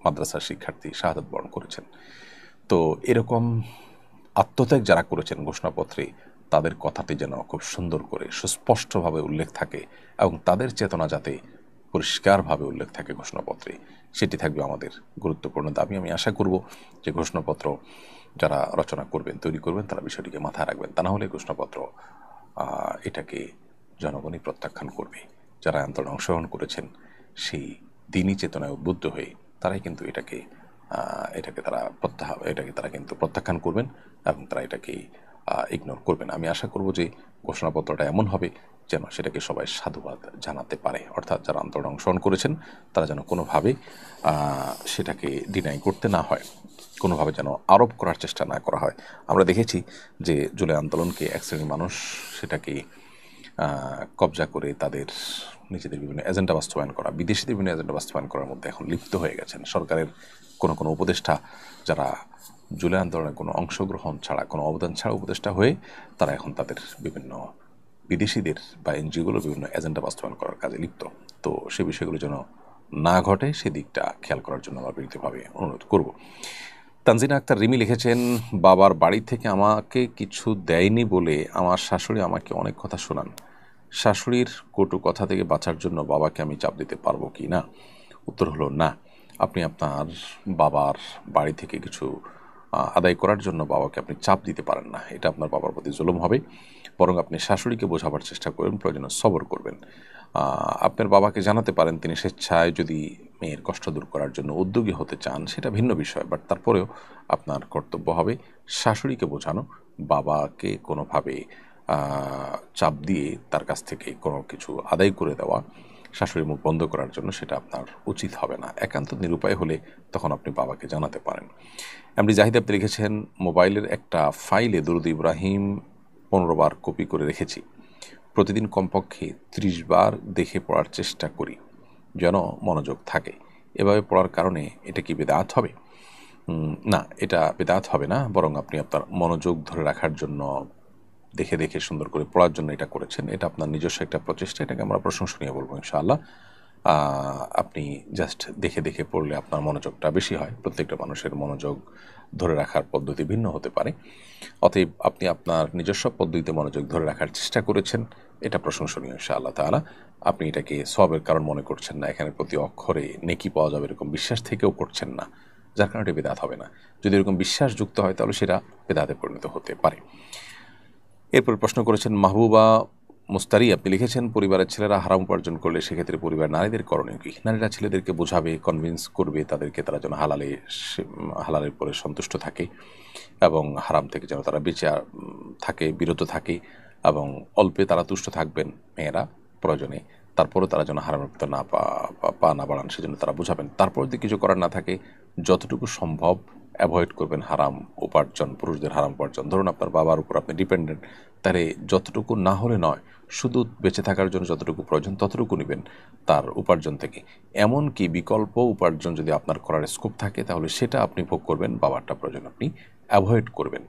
মাদ্রাসার শিক্ষার্থী শাহাদাত বরণ করেছেন। তো এরকম আত্মত্যাগ যারা করেছেন ঘোষণাপত্রে, তাদের কথাটি যেন খুব সুন্দর করে সুস্পষ্টভাবে উল্লেখ থাকে এবং তাদের চেতনা যাতে পরিষ্কারভাবে উল্লেখ থাকে ঘোষণাপত্রে, সেটি থাকবে আমাদের গুরুত্বপূর্ণ দাবি। আমি আশা করব যে ঘোষণাপত্র যারা রচনা করবেন, তৈরি করবেন, তারা বিষয়টিকে মাথায় রাখবেন। তা না হলে ঘোষণাপত্র এটাকে জনগণই প্রত্যাখ্যান করবে। যারা আন্দোলনে অংশগ্রহণ করেছেন সেই দিনী চেতনায় উদ্বুদ্ধ হয়ে তারাই কিন্তু এটাকে তারা কিন্তু প্রত্যাখ্যান করবেন এবং তারা এটাকে ইগনোর করবেন। আমি আশা করব যে ঘোষণাপত্রটা এমন হবে যেন সেটাকে সবাই সাধুবাদ জানাতে পারে, অর্থাৎ যারা আন্দোলনে অংশগ্রহণ করেছেন তারা যেন কোনোভাবে সেটাকে ডিনাই করতে না হয়, কোনোভাবে যেন আরোপ করার চেষ্টা না করা হয়। আমরা দেখেছি যে জুলাই আন্দোলনকে এক শ্রেণীর মানুষ সেটাকে কবজা করে তাদের নিজেদের বিভিন্ন এজেন্ডা বাস্তবায়ন করা, বিদেশিদের বিভিন্ন এজেন্ডা বাস্তবায়ন করার মধ্যে এখন লিপ্ত হয়ে গেছেন। সরকারের কোনো উপদেষ্টা যারা জুলাই আন্দোলনের কোনো অংশগ্রহণ ছাড়া, কোনো অবদান ছাড়া উপদেষ্টা হয়ে তারা এখন তাদের বিভিন্ন বিদেশিদের বা এনজিওগুলোর বিভিন্ন এজেন্ডা বাস্তবায়ন করার কাজে লিপ্ত। তো সে বিষয়গুলো যেন না ঘটে সেদিকটা খেয়াল করার জন্য আমরা বিনীতভাবে অনুরোধ করব। তানজিনা আক্তার রিমি লিখেছেন, বাবার বাড়ি থেকে আমাকে কিছু দেয়নি বলে আমার শাশুড়ি আমাকে অনেক কথা শোনান। শাশুড়ির কটু কথা থেকে বাঁচার জন্য বাবাকে আমি চাপ দিতে পারবো কি না? উত্তর হলো না। আপনি আপনার বাবার বাড়ি থেকে কিছু আদায় করার জন্য বাবাকে আপনি চাপ দিতে পারেন না, এটা আপনার বাবার প্রতি জুলুম হবে। বরং আপনি শাশুড়িকে বোঝাবার চেষ্টা করবেন, প্রয়োজনে সবর করবেন। আপনার বাবাকে জানাতে পারেন তিনি স্বেচ্ছায় যদি মেয়ের কষ্ট দূর করার জন্য উদ্যোগী হতে চান, সেটা ভিন্ন বিষয়। বাট তারপরেও আপনার কর্তব্য হবে শাশুড়িকে বোঝানো, বাবাকে কোনোভাবে চাপ দিয়ে তার কাছ থেকে কোনো কিছু আদায় করে দেওয়া, শাশুড়ির মুখ বন্ধ করার জন্য, সেটা আপনার উচিত হবে না। একান্ত নিরুপায় হলে তখন আপনি বাবাকে জানাতে পারেন। এমডি জাহিদ আপনি লিখেছেন, মোবাইলের একটা ফাইলে দরুদ ইব্রাহিম 15 বার কপি করে রেখেছি। প্রতিদিন কমপক্ষে 30 বার দেখে পড়ার চেষ্টা করি যেন মনোযোগ থাকে। এভাবে পড়ার কারণে এটা কি বেদাত হবে? না, এটা বেদাত হবে না, বরং আপনি আপনার মনোযোগ ধরে রাখার জন্য দেখে দেখে সুন্দর করে পড়ার জন্য এটা করেছেন। এটা আপনার নিজস্ব একটা প্রচেষ্টা, এটাকে আমরা প্রশংসনীয় বলবো ইনশাআল্লাহ। আপনি জাস্ট দেখে দেখে পড়লে আপনার মনোযোগটা বেশি হয়। প্রত্যেকটা মানুষের মনোযোগ ধরে রাখার পদ্ধতি ভিন্ন হতে পারে, অতএব আপনি আপনার নিজস্ব পদ্ধতিতে মনোযোগ ধরে রাখার চেষ্টা করেছেন, এটা প্রশংসনীয় ইনশাআল্লাহ তাআলা। আপনি এটাকে সওয়াবের কারণ মনে করছেন না, এখানে প্রতি অক্ষরে নেকি পাওয়া যাবে এরকম বিশ্বাস থেকেও করছেন না, যার কারণে এটা বেদাত হবে না। যদি এরকম বিশ্বাস যুক্ত হয় তাহলে সেটা বেদাতে পরিণত হতে পারে। এরপর প্রশ্ন করেছেন মাহবুবা মুস্তারি, আপনি লিখেছেন, পরিবারের ছেলেরা হারাম উপার্জন করলে সেক্ষেত্রে পরিবার নারীদের করণীয় কি? নারীরা ছেলেদেরকে বোঝাবে, কনভিন্স করবে তাদেরকে, তারা যেন হালালের পরে সন্তুষ্ট থাকে এবং হারাম থেকে যেন তারা বেঁচে থাকে, বিরত থাকে, এবং অল্পে তারা তুষ্ট থাকবেন মেয়েরা প্রয়োজনে, তারপরে তারা যেন হারামের ভিতর পা না বাড়ান, সেজন্য তারা বোঝাবেন। তারপর যদি কিছু করার না থাকে, যতটুকু সম্ভব অ্যাভয়েড করবেন হারাম উপার্জন, পুরুষদের হারাম উপার্জন। ধরুন আপনার বাবার উপর আপনি ডিপেন্ডেন্ট, তাহলে যতটুকু না হলে নয়, শুধু বেঁচে থাকার জন্য যতটুকু প্রয়োজন ততটুকু নেবেন তার উপার্জন থেকে। এমনকি বিকল্প উপার্জন যদি আপনার করার স্কোপ থাকে তাহলে সেটা আপনি ভোগ করবেন, বাবারটা প্রয়োজন আপনি অ্যাভয়েড করবেন।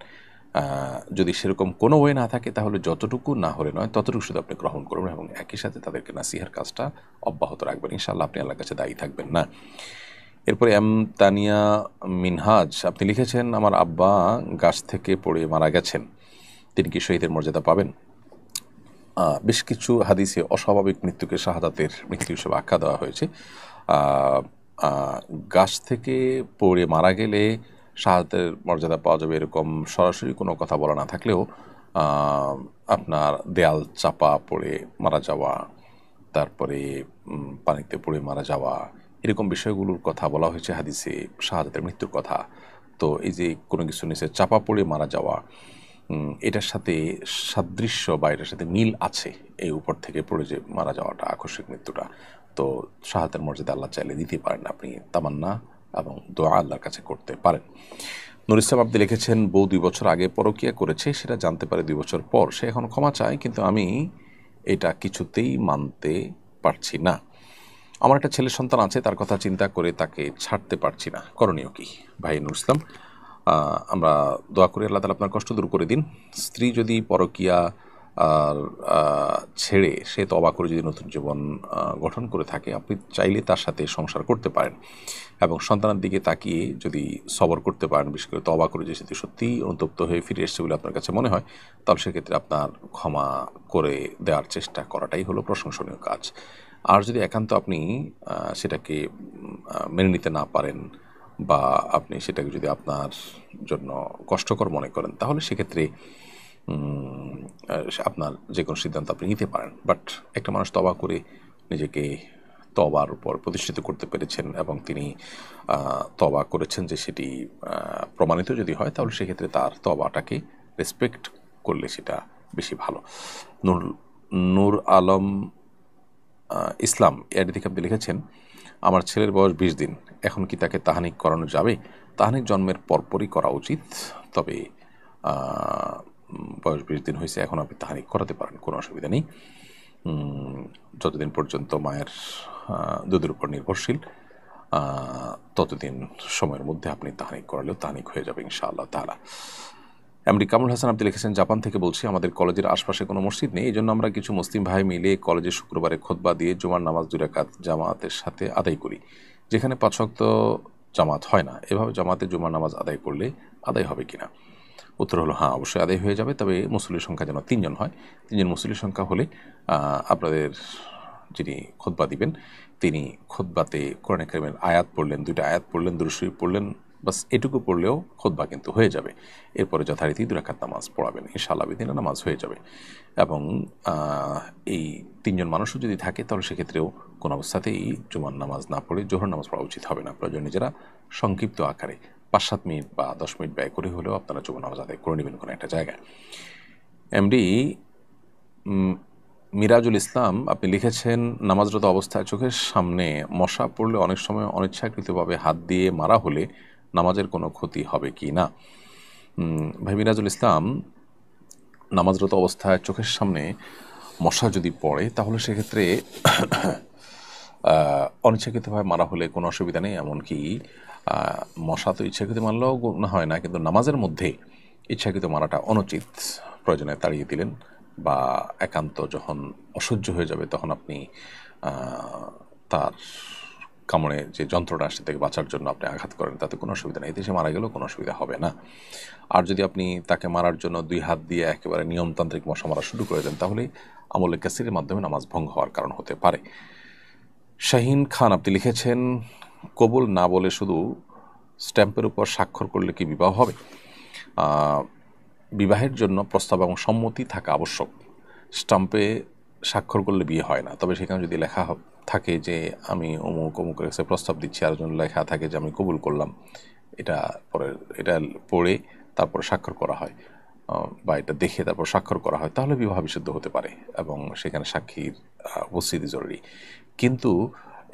যদি সেরকম কোনো ওয়ে না থাকে তাহলে যতটুকু না হলে নয় ততটুকু শুধু আপনি গ্রহণ করবেন এবং একই সাথে তাদেরকে নাসিহার কাজটা অব্যাহত রাখবেন। ইনশাআল্লাহ আপনি আল্লাহর কাছে দায়ী থাকবেন না। এরপরে তানিয়া মিনহাজ, আপনি লিখেছেন, আমার আব্বা গাছ থেকে পড়ে মারা গেছেন, তিনি কি শহীদের মর্যাদা পাবেন? বেশ কিছু হাদিসে অস্বাভাবিক মৃত্যুকে শাহাদাতের মৃত্যু হিসেবে আখ্যা দেওয়া হয়েছে। গাছ থেকে পড়ে মারা গেলে শাহাদাতের মর্যাদা পাওয়া যাবে এরকম সরাসরি কোনো কথা বলা না থাকলেও আপনার দেয়াল চাপা পড়ে মারা যাওয়া, তারপরে পানিতে পড়ে মারা যাওয়া, এরকম বিষয়গুলোর কথা বলা হয়েছে হাদিসে, শাহাদাতের মৃত্যুর কথা। তো এই যে কোনো কিছু নিচে চাপা পড়ে মারা যাওয়া, এটার সাথে সাদৃশ্য বা এটার সাথে মিল আছে এই উপর থেকে পড়ে যে মারা যাওয়াটা, আকস্মিক মৃত্যুটা। তো শাহাদাতের মর্যাদা আল্লাহ চাইলে দিতে পারেন, আপনি তামান্না এবং দোয়া আল্লাহর কাছে করতে পারেন। নুর ইসলাম আপনি লিখেছেন, বউ 2 বছর আগে পরকীয়া করেছে, সেটা জানতে পারে 2 বছর পর, সে এখন ক্ষমা চায়, কিন্তু আমি এটা কিছুতেই মানতে পারছি না। আমার একটা ছেলে সন্তান আছে, তার কথা চিন্তা করে তাকে ছাড়তে পারছি না, করণীয় কি? ভাই নুর ইসলাম, আমরা দোয়া করি আল্লাহ তাআলা আপনার কষ্ট দূর করে দিন। স্ত্রী যদি পরকীয়া ছেড়ে সে তওবা করে যদি নতুন জীবন গঠন করে থাকে, আপনি চাইলে তার সাথে সংসার করতে পারেন এবং সন্তানের দিকে তাকিয়ে যদি সবর করতে পারেন, বিশেষ করে তওবা করে যে সেটি সত্যিই অনুতপ্ত হয়ে ফিরে এসছে বলে আপনার কাছে মনে হয়, তাহলে সেক্ষেত্রে আপনার ক্ষমা করে দেওয়ার চেষ্টা করাটাই হলো প্রশংসনীয় কাজ। আর যদি একান্ত আপনি সেটাকে মেনে নিতে না পারেন বা আপনি সেটাকে যদি আপনার জন্য কষ্টকর মনে করেন, তাহলে সেক্ষেত্রে আপনার যে কোনো সিদ্ধান্ত আপনি নিতে পারেন। বাট একটা মানুষ তওবা করে নিজেকে তওবার উপর প্রতিষ্ঠিত করতে পেরেছেন এবং তিনি তওবা করেছেন যে সেটি প্রমাণিত যদি হয় তাহলে সেক্ষেত্রে তার তওবাটাকে রেসপেক্ট করলে সেটা বেশি ভালো। নূর আলম ইসলাম এর দিকে আপনি লিখেছেন, আমার ছেলের বয়স 20 দিন, এখন কি তাকে তাহানিক করানো যাবে? তাহানিক জন্মের পরপরই করা উচিত, তবে বয়স 20 দিন হয়েছে, এখন আপনি তাহানিক করাতে পারেন, কোনো অসুবিধা নেই। যতদিন পর্যন্ত মায়ের দুধের উপর নির্ভরশীল ততদিন সময়ের মধ্যে আপনি তাহানিক করালেও তাহানিক হয়ে যাবে ইনশাআল্লাহ তাআলা। এমডি কামরুল হাসান আপনি লিখেছেন, জাপান থেকে বলছি, আমাদের কলেজের আশপাশে কোনো মসজিদ নেই, এই জন্য আমরা কিছু মুসলিম ভাই মিলে কলেজে শুক্রবারে খুতবা দিয়ে জুমার নামাজ 2 রাকাত জামাতের সাথে আদায় করি, যেখানে 5 ওয়াক্ত জামাত হয় না। এভাবে জামাতে জুমার নামাজ আদায় করলে আদায় হবে কিনা? উত্তর হলো হ্যাঁ, অবশ্যই আদায় হয়ে যাবে, তবে মুসল্লির সংখ্যা যেন 3 জন হয়। 3 জন মুসল্লির সংখ্যা হলে আপনাদের যিনি খুতবা দিবেন তিনি খুতবাতে কোরআন কারীমের আয়াত পড়লেন, 2টা আয়াত পড়লেন, দুরূদ শরীফ পড়লেন, বাস এটুকু পড়লেও খুতবা কিন্তু হয়ে যাবে। এরপরে যথারীতি 2 রাকাত নামাজ পড়াবেন, ইনশাআল্লাহ বিদিনা নামাজ হয়ে যাবে। এবং এই 3 জন মানুষও যদি থাকে তাহলে সেক্ষেত্রেও কোনো অবস্থাতেই জুমার নামাজ না পড়ে জোহর নামাজ পড়া উচিত হবে না। প্রয়োজন নিজেরা সংক্ষিপ্ত আকারে 5-7 মিনিট বা 10 মিনিট ব্যয় করে হলেও আপনারা জুমার নামাজ আদায় করে নেবেন কোনো একটা জায়গায়। এমডি মিরাজুল ইসলাম আপনি লিখেছেন, নামাজরত অবস্থায় চোখের সামনে মশা পড়লে অনেক সময় অনিচ্ছাকৃতভাবে হাত দিয়ে মারা হলে নামাজের কোনো ক্ষতি হবে কি না? ভাই মিরাজুল ইসলাম, নামাজরত অবস্থায় চোখের সামনে মশা যদি পড়ে তাহলে সেক্ষেত্রে অনিচ্ছাকৃতভাবে মারা হলে কোনো অসুবিধা নেই। এমনকি মশা তো ইচ্ছাকৃত মারলেও গুনাহ হয় না, কিন্তু নামাজের মধ্যে ইচ্ছাকৃত মারাটা অনুচিত। প্রয়োজনে তাড়িয়ে দিলেন বা একান্ত যখন অসহ্য হয়ে যাবে তখন আপনি তার কামড়ে যে যন্ত্রটা আসছে থেকে বাঁচার জন্য আপনি আঘাত করেন, তাতে কোনো অসুবিধা নেই, এতে সে মারা গেলেও কোনো অসুবিধা হবে না। আর যদি আপনি তাকে মারার জন্য 2 হাত দিয়ে একেবারে নিয়মতান্ত্রিক মশা মারা শুরু করে দেন তাহলে আমলে কাসিরের মাধ্যমে নামাজ ভঙ্গ হওয়ার কারণ হতে পারে। শাহিন খান আপনি লিখেছেন, কবুল না বলে শুধু স্ট্যাম্পের উপর স্বাক্ষর করলে কি বিবাহ হবে? বিবাহের জন্য প্রস্তাব এবং সম্মতি থাকা আবশ্যক। স্টাম্পে স্বাক্ষর করলে বিয়ে হয় না, তবে সেখানে যদি লেখা থাকে যে আমি অমুক অমুকের কাছে প্রস্তাব দিচ্ছি, আর জন্য লেখা থাকে যে আমি কবুল করলাম, এটা পড়ে তারপর স্বাক্ষর করা হয় বা এটা দেখে তারপর স্বাক্ষর করা হয়, তাহলে বিবাহ বিশুদ্ধ হতে পারে এবং সেখানে সাক্ষীর উপস্থিতি জরুরি। কিন্তু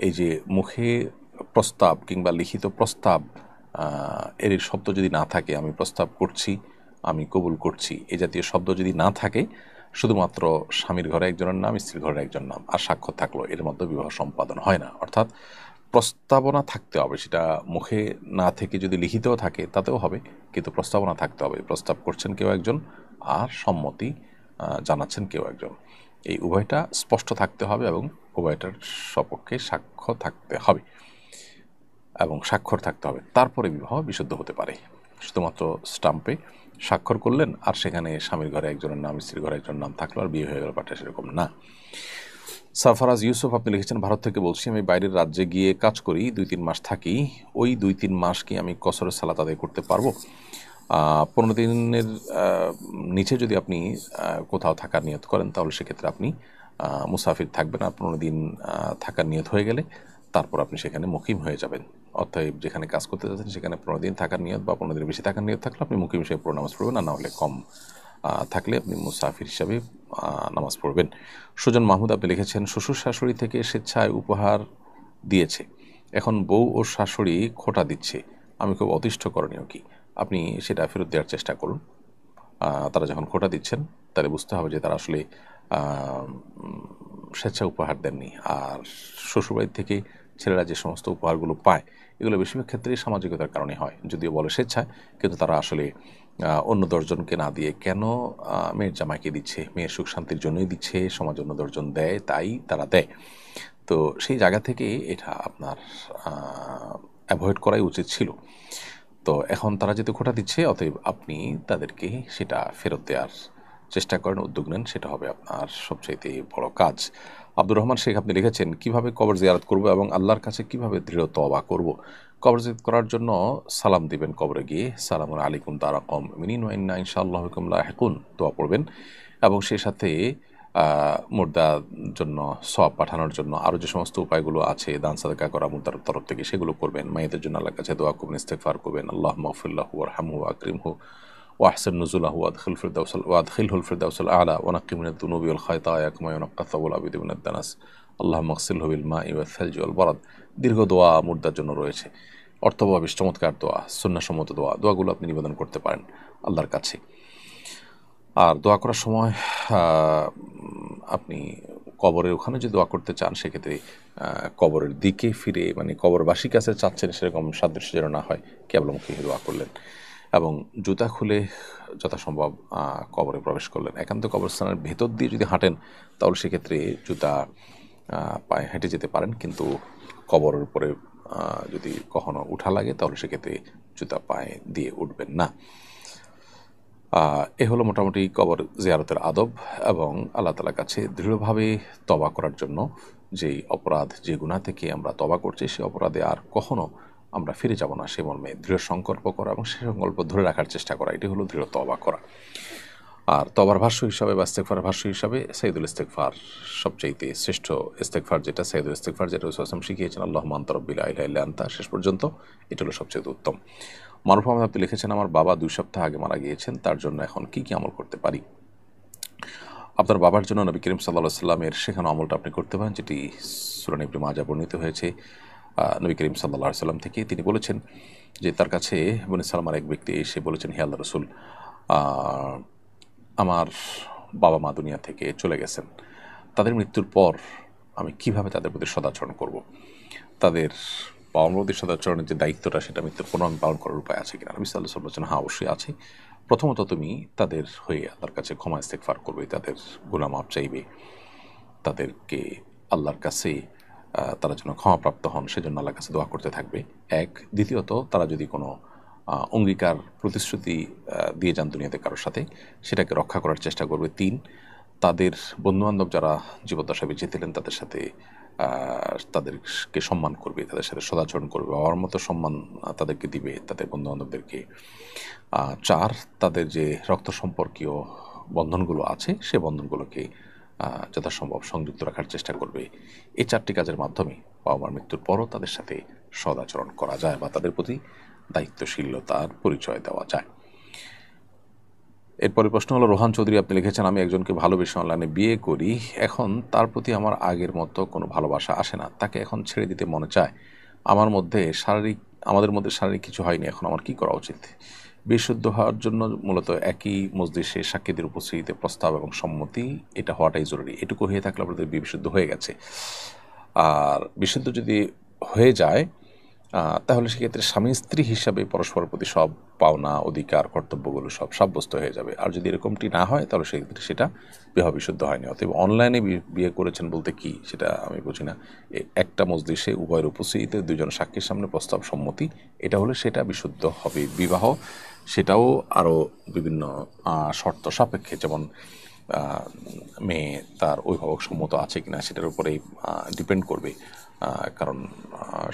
এই যে মুখে প্রস্তাব কিংবা লিখিত প্রস্তাব এর শব্দ যদি না থাকে, আমি প্রস্তাব করছি, আমি কবুল করছি, এই জাতীয় শব্দ যদি না থাকে, শুধুমাত্র স্বামীর ঘরে একজনের নাম, স্ত্রীর ঘরে একজন নাম আর স্বাক্ষর থাকলো, এর মধ্যে বিবাহ সম্পাদন হয় না। অর্থাৎ প্রস্তাবনা থাকতে হবে, সেটা মুখে না থেকে যদি লিখিতও থাকে তাতেও হবে, কিন্তু প্রস্তাবনা থাকতে হবে, প্রস্তাব করছেন কেউ একজন আর সম্মতি জানাচ্ছেন কেউ একজন, এই উভয়টা স্পষ্ট থাকতে হবে এবং উভয়টার সপক্ষে সাক্ষ্য থাকতে হবে এবং স্বাক্ষর থাকতে হবে, তারপরে বিবাহ বিশুদ্ধ হতে পারে। শুধুমাত্র স্টাম্পে স্বাক্ষর করলেন আর সেখানে স্বামীর ঘরে একজনের নাম, স্ত্রীর ঘরে একজনের নাম থাকলো আর বিয়ে হয়ে গেল, ব্যাপারটা সেরকম না। সারফরাজ ইউসুফ আপনি লিখেছেন, ভারত থেকে বলছি, আমি বাইরের রাজ্যে গিয়ে কাজ করি, 2-3 মাস থাকি, ওই 2-3 মাস কি আমি কসরের সালাত আদায় করতে পারবো? 15 দিনের নিচে যদি আপনি কোথাও থাকার নিয়ত করেন তাহলে সেক্ষেত্রে আপনি মুসাফির থাকবেন, আর 15 দিন থাকার নিয়ত হয়ে গেলে তারপর আপনি সেখানে মুকিম হয়ে যাবেন। অতএব যেখানে কাজ করতে যাচ্ছেন সেখানে 15 দিন থাকার নিয়ত বা 15 দিনের বেশি থাকার নিয়ত থাকলে আপনি মুকিম হিসেবে পুরো নামাজ পড়বেন, আর না হলে কম থাকলে আপনি মুসাফির হিসাবে নামাজ পড়বেন। সুজন মাহমুদ আপনি লিখেছেন, শ্বশুর শাশুড়ি থেকে স্বেচ্ছায় উপহার দিয়েছে, এখন বউ ও শাশুড়ি খোটা দিচ্ছে, আমি খুব অতিষ্ঠ করণীয় কি? আপনি সেটা ফেরত দেওয়ার চেষ্টা করুন। তারা যখন খোটা দিচ্ছেন তাহলে বুঝতে হবে যে তারা আসলে স্বেচ্ছা উপহার দেননি। আর শ্বশুরবাড়ি থেকে ছেলেরা যে সমস্ত উপহারগুলো পায় এগুলো বেশিরভাগ ক্ষেত্রেই সামাজিকতার কারণে হয়, যদিও বলে স্বেচ্ছায়, কিন্তু তারা আসলে অন্য 10 জনকে না দিয়ে কেন মেয়ের জামাইকে দিচ্ছে? মেয়ের সুখ শান্তির জন্যই দিচ্ছে, সমাজ অন্য 10 জন দেয় তাই তারা দেয়। তো সেই জায়গা থেকে এটা আপনার অ্যাভয়েড করাই উচিত ছিল। তো এখন তারা যেহেতু খোটা দিচ্ছে, অতএব আপনি তাদেরকে সেটা ফেরত দেওয়ার চেষ্টা করেন, উদ্যোগ নেন, সেটা হবে আপনার সবচাইতে বড় কাজ। আব্দুর রহমান শেখ আপনি লিখেছেন, কিভাবে কবর জিয়ারত করব এবং আল্লাহর কাছে কিভাবে দৃঢ় তওবা করব? কবর জিয়ারত করার জন্য সালাম দিবেন, কবরে গিয়ে সালামুন আলাইকুম তারাকুম মিনিন ওয়া ইন্না ইনশাআল্লাহু বিকুম লাহিকুন দোয়া পড়বেন এবং সেই সাথে মুর্দার জন্য সওয়াব পাঠানোর জন্য আরও যে সমস্ত উপায়গুলো আছে, দান সাদকা করা মুর্দার তরফ থেকে, সেগুলো করবেন। মাইয়াতের জন্য আল্লাহর কাছে দোয়া করবেন, ইস্তেগফার করবেন, আল্লাহুম্মা গফিরলাহু ওয়ারহামহু ওয়াকরিমহু ওয়াহসিন নুজুলাহু ওয়াদখিলহুল ফিরদাউসাল আ'লা ওয়া নাক্কি মিনাদ দুনুবি ওয়াল খাতায়া কামা ইউনাক্কা সাওবুল আবিদি মিনাদ দানাস আল্লাহুম্মা আগসিলহু বিল মাই ওয়াল থালজি ওয়াল বারাদ। দীর্ঘ দোয়া মুর্দার জন্য রয়েছে, অর্থভাবে চমৎকার দোয়া, সুন্নাহসম্মত দোয়াগুলো আপনি নিবেদন করতে পারেন আল্লাহর কাছে। আর দোয়া করার সময় আপনি কবরের ওখানে যে দোয়া করতে চান, সেক্ষেত্রে কবরের দিকে ফিরে, মানে কবরবাসীর কাছে চাচ্ছেন সেরকম সাদৃশ্য যেন না হয়, কেবলমুখী দোয়া করলেন এবং জুতা খুলে যথাসম্ভব কবরে প্রবেশ করলেন। একান্ত কবরস্থানের ভেতর দিয়ে যদি হাঁটেন তাহলে সেক্ষেত্রে জুতা পায়ে হেঁটে যেতে পারেন, কিন্তু কবরের উপরে যদি কখনো উঠা লাগে তাহলে সেক্ষেত্রে জুতা পায়ে দিয়ে উঠবেন না। এ হলো মোটামুটি কবর জিয়ারতের আদব এবং আল্লাহ তাআলার কাছে দৃঢ়ভাবে তওবা করার জন্য, যেই অপরাধ, যে গুনাহ থেকে আমরা তওবা করছি সেই অপরাধে আর কখনো আমরা ফিরে যাব না, সে মর্মে দৃঢ় সংকল্প করা এবং সে সংকল্প ধরে রাখার চেষ্টা করা, এটি হলো দৃঢ় তওবা করা। আর তওবার ভাষ্য হিসাবে বা ইস্তেগফারের ভাষ্য হিসাবে সাইয়্যিদুল ইস্তেগফার, সবচাইতে শ্রেষ্ঠ ইস্তেগফার যেটা, সাইয়্যিদুল ইস্তেগফার যেটা রাসূল সাল্লাল্লাহু আলাইহি ওয়াসাল্লাম শিখিয়েছেন, আল্লাহুম্মা আনতা রাব্বি লা ইলাহা ইল্লা আনতা, শেষ পর্যন্ত, এটা হলো সবচেয়ে উত্তম। মারুফ আহমদ আপনি লিখেছেন, আমার বাবা 2 সপ্তাহ আগে মারা গিয়েছেন, তার জন্য এখন কি কি আমল করতে পারি? আপনার বাবার জন্য নবী করিম সাল্লাল্লাহু আলাইহি ওয়াসাল্লামের শেখানো আমলটা আপনি করতে পারেন, যেটি সূরা ইবনে মাজাহ বর্ণিত হয়েছে নবী করিম সাল্লাল্লাহু আলাইহি ওয়াসাল্লাম থেকে। তিনি বলেছেন যে তার কাছে বনী সালামার এক ব্যক্তি এসে বলেছেন, হে আল্লাহর রাসূল, আমার বাবা মা দুনিয়া থেকে চলে গেছেন, তাদের মৃত্যুর পর আমি কিভাবে তাদের প্রতি সদাচরণ করব? তাদের বাবা মার প্রতি সদাচরণের যে দায়িত্বটা, সেটা মৃত্যুর পর আমি পালন করার উপায় আছে কিনা? নবী সাল্লাল্লাহু আলাইহি ওয়াসাল্লাম বলেছেন, হ্যাঁ, অবশ্যই আছে। প্রথমত তুমি তাদের হয়ে আল্লাহর কাছে ক্ষমা ইস্তেগফার করবে, তাদের গুনাহ মাফ চাইবে, তাদেরকে আল্লাহর কাছে তারা যেন ক্ষমাপ্রাপ্ত হন সেজন্য আল্লাহর কাছে দোয়া করতে থাকবে, এক। দ্বিতীয়ত, তারা যদি কোনো অঙ্গীকার প্রতিশ্রুতি দিয়ে যান দুনিয়াতে কারোর সাথে, সেটাকে রক্ষা করার চেষ্টা করবে। 3, তাদের বন্ধুবান্ধব যারা জীবদ্দশায় বেঁচে ছিলেন তাদের সাথে তাদেরকে সম্মান করবে, তাদের সাথে সদাচরণ করবে, বাবার মতো সম্মান তাদেরকে দিবে, তাদের বন্ধুবান্ধবদেরকে। 4, তাদের যে রক্ত সম্পর্কীয় বন্ধনগুলো আছে সে বন্ধনগুলোকে যথাসম্ভব সংযুক্ত রাখার চেষ্টা করবে। এই 4টি কাজের মাধ্যমে বাবা মার মৃত্যুর পরও তাদের সাথে সদাচরণ করা যায় বা তাদের প্রতি দায়িত্বশীলতার পরিচয় দেওয়া যায়। এরপরে প্রশ্ন হলো, রোহান চৌধুরী আপনি লিখেছেন, আমি একজনকে ভালোবেসে অনলাইনে বিয়ে করি, এখন তার প্রতি আমার আগের মতো কোনো ভালোবাসা আসে না, তাকে এখন ছেড়ে দিতে মনে চায়। আমাদের মধ্যে শারীরিক কিছু হয়নি, এখন আমার কি করা উচিত? বিশুদ্ধ হওয়ার জন্য মূলত একই মজলিসে সাক্ষীদের উপস্থিতিতে প্রস্তাব এবং সম্মতি, এটা হওয়াটাই জরুরি। এটুকু হয়ে থাকলে আপনাদের বিশুদ্ধ হয়ে গেছে। আর বিশুদ্ধ যদি হয়ে যায় তাহলে সেক্ষেত্রে স্বামী স্ত্রী হিসাবে পরস্পরের প্রতি সব পাওনা, অধিকার, কর্তব্যগুলো সব সাব্যস্ত হয়ে যাবে। আর যদি এরকমটি না হয় তাহলে সেক্ষেত্রে সেটা বিবাহ বিশুদ্ধ হয়নি। অতএব অনলাইনে বিয়ে করেছেন বলতে কি সেটা আমি বুঝি না। একটা মজলিসে উভয়ের উপস্থিতিতে 2 জন সাক্ষীর সামনে প্রস্তাব সম্মতি, এটা হলে সেটা বিশুদ্ধ হবে। বিবাহ সেটাও আরও বিভিন্ন শর্ত সাপেক্ষে, যেমন মেয়ে তার অভিভাবক সম্মত আছে কিনা সেটার উপরেই ডিপেন্ড করবে, কারণ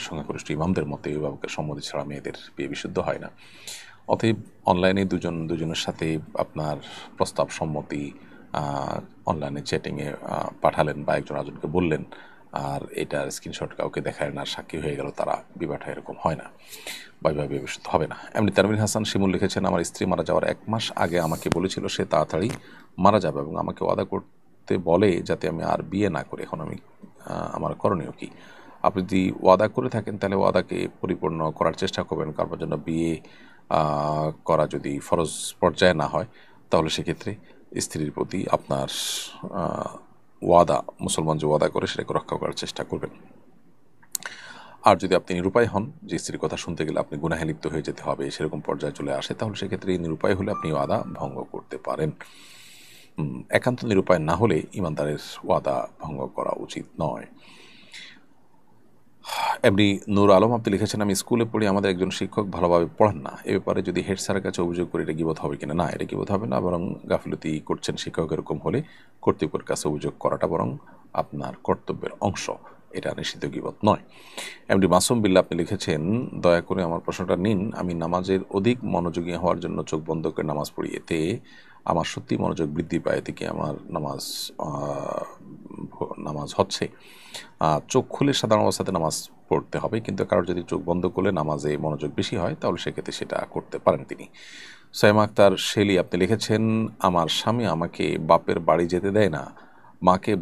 সংখ্যাগরিষ্ঠ ইমামদের মতে অভিভাবকের সম্মতি ছাড়া মেয়েদের বিয়ে বিশুদ্ধ হয় না। অতএব অনলাইনে দুজনের সাথে আপনার প্রস্তাব সম্মতি অনলাইনে চ্যাটিংয়ে পাঠালেন বা একজন আরেকজনকে বললেন, আর এটার স্ক্রিনশট কাউকে দেখালেন আর সাক্ষী হয়ে গেল তারা, বিবাহটা এরকম হয় না বা বিয়ে বিশুদ্ধ হবে না। এমনি তানভীর হাসান শিমুল লিখেছেন, আমার স্ত্রী মারা যাওয়ার 1 মাস আগে আমাকে বলেছিল সে তাড়াতাড়ি মারা যাবে এবং আমাকে ওয়াদা করতে বলে যাতে আমি আর বিয়ে না করি, এখন আমার করণীয় কি? আপনি যদি ওয়াদা করে থাকেন তাহলে ওয়াদাকে পরিপূর্ণ করার চেষ্টা করবেন। কারোর জন্য বিয়ে করা যদি ফরজ পর্যায়ে না হয় তাহলে সেক্ষেত্রে স্ত্রীর প্রতি আপনার ওয়াদা, মুসলমান যে ওয়াদা করে সেটাকে রক্ষা করার চেষ্টা করবেন। আর যদি আপনি নিরুপায় হন, যে স্ত্রীর কথা শুনতে গেলে আপনি গুনাহে লিপ্ত হয়ে যেতে হবে সেরকম পর্যায়ে চলে আসে, তাহলে সেক্ষেত্রে নিরুপায় হলে আপনি ওয়াদা ভঙ্গ করতে পারেন। একান্ত নিরুপায় না হলে ইমানদারের ওয়াদা ভঙ্গ করা উচিত নয়। এমনি নূর আলম আপনি লিখেছেন, আমি স্কুলে পড়ি, আমাদের একজন শিক্ষক ভালোভাবে পড়ান না, এ ব্যাপারে যদি হেড স্যারের কাছে অভিযোগ করি এটা গীবত হবে কিনা? না, এটা গীবত হবে না, বরং গাফিলতি করছেন শিক্ষক এরকম হলে কর্তৃপক্ষের কাছে অভিযোগ করাটা বরং আপনার কর্তব্যের অংশ, এটা নিষিদ্ধ গীবত নয়। এমনি মাসুম বিল্লাহ আপনি লিখেছেন, দয়া করে আমার প্রশ্নটা নিন, আমি নামাজের অধিক মনোযোগী হওয়ার জন্য চোখ বন্ধ করে নামাজ পড়ি, এতে আমার সত্যি মনোযোগ বৃদ্ধি পায়, এদিকে আমার নামাজ হচ্ছে। চোখ খুলে সাধারণ অবস্থাতে নামাজ পড়তে হবে, কিন্তু কারোর যদি চোখ বন্ধ করলে নামাজে মনোযোগ বেশি হয় তাহলে সেক্ষেত্রে সেটা করতে পারেন তিনি। সাইমা আক্তার শেলি আপনি লিখেছেন, আমার স্বামী আমাকে বাপের বাড়ি যেতে দেয় না, মাকে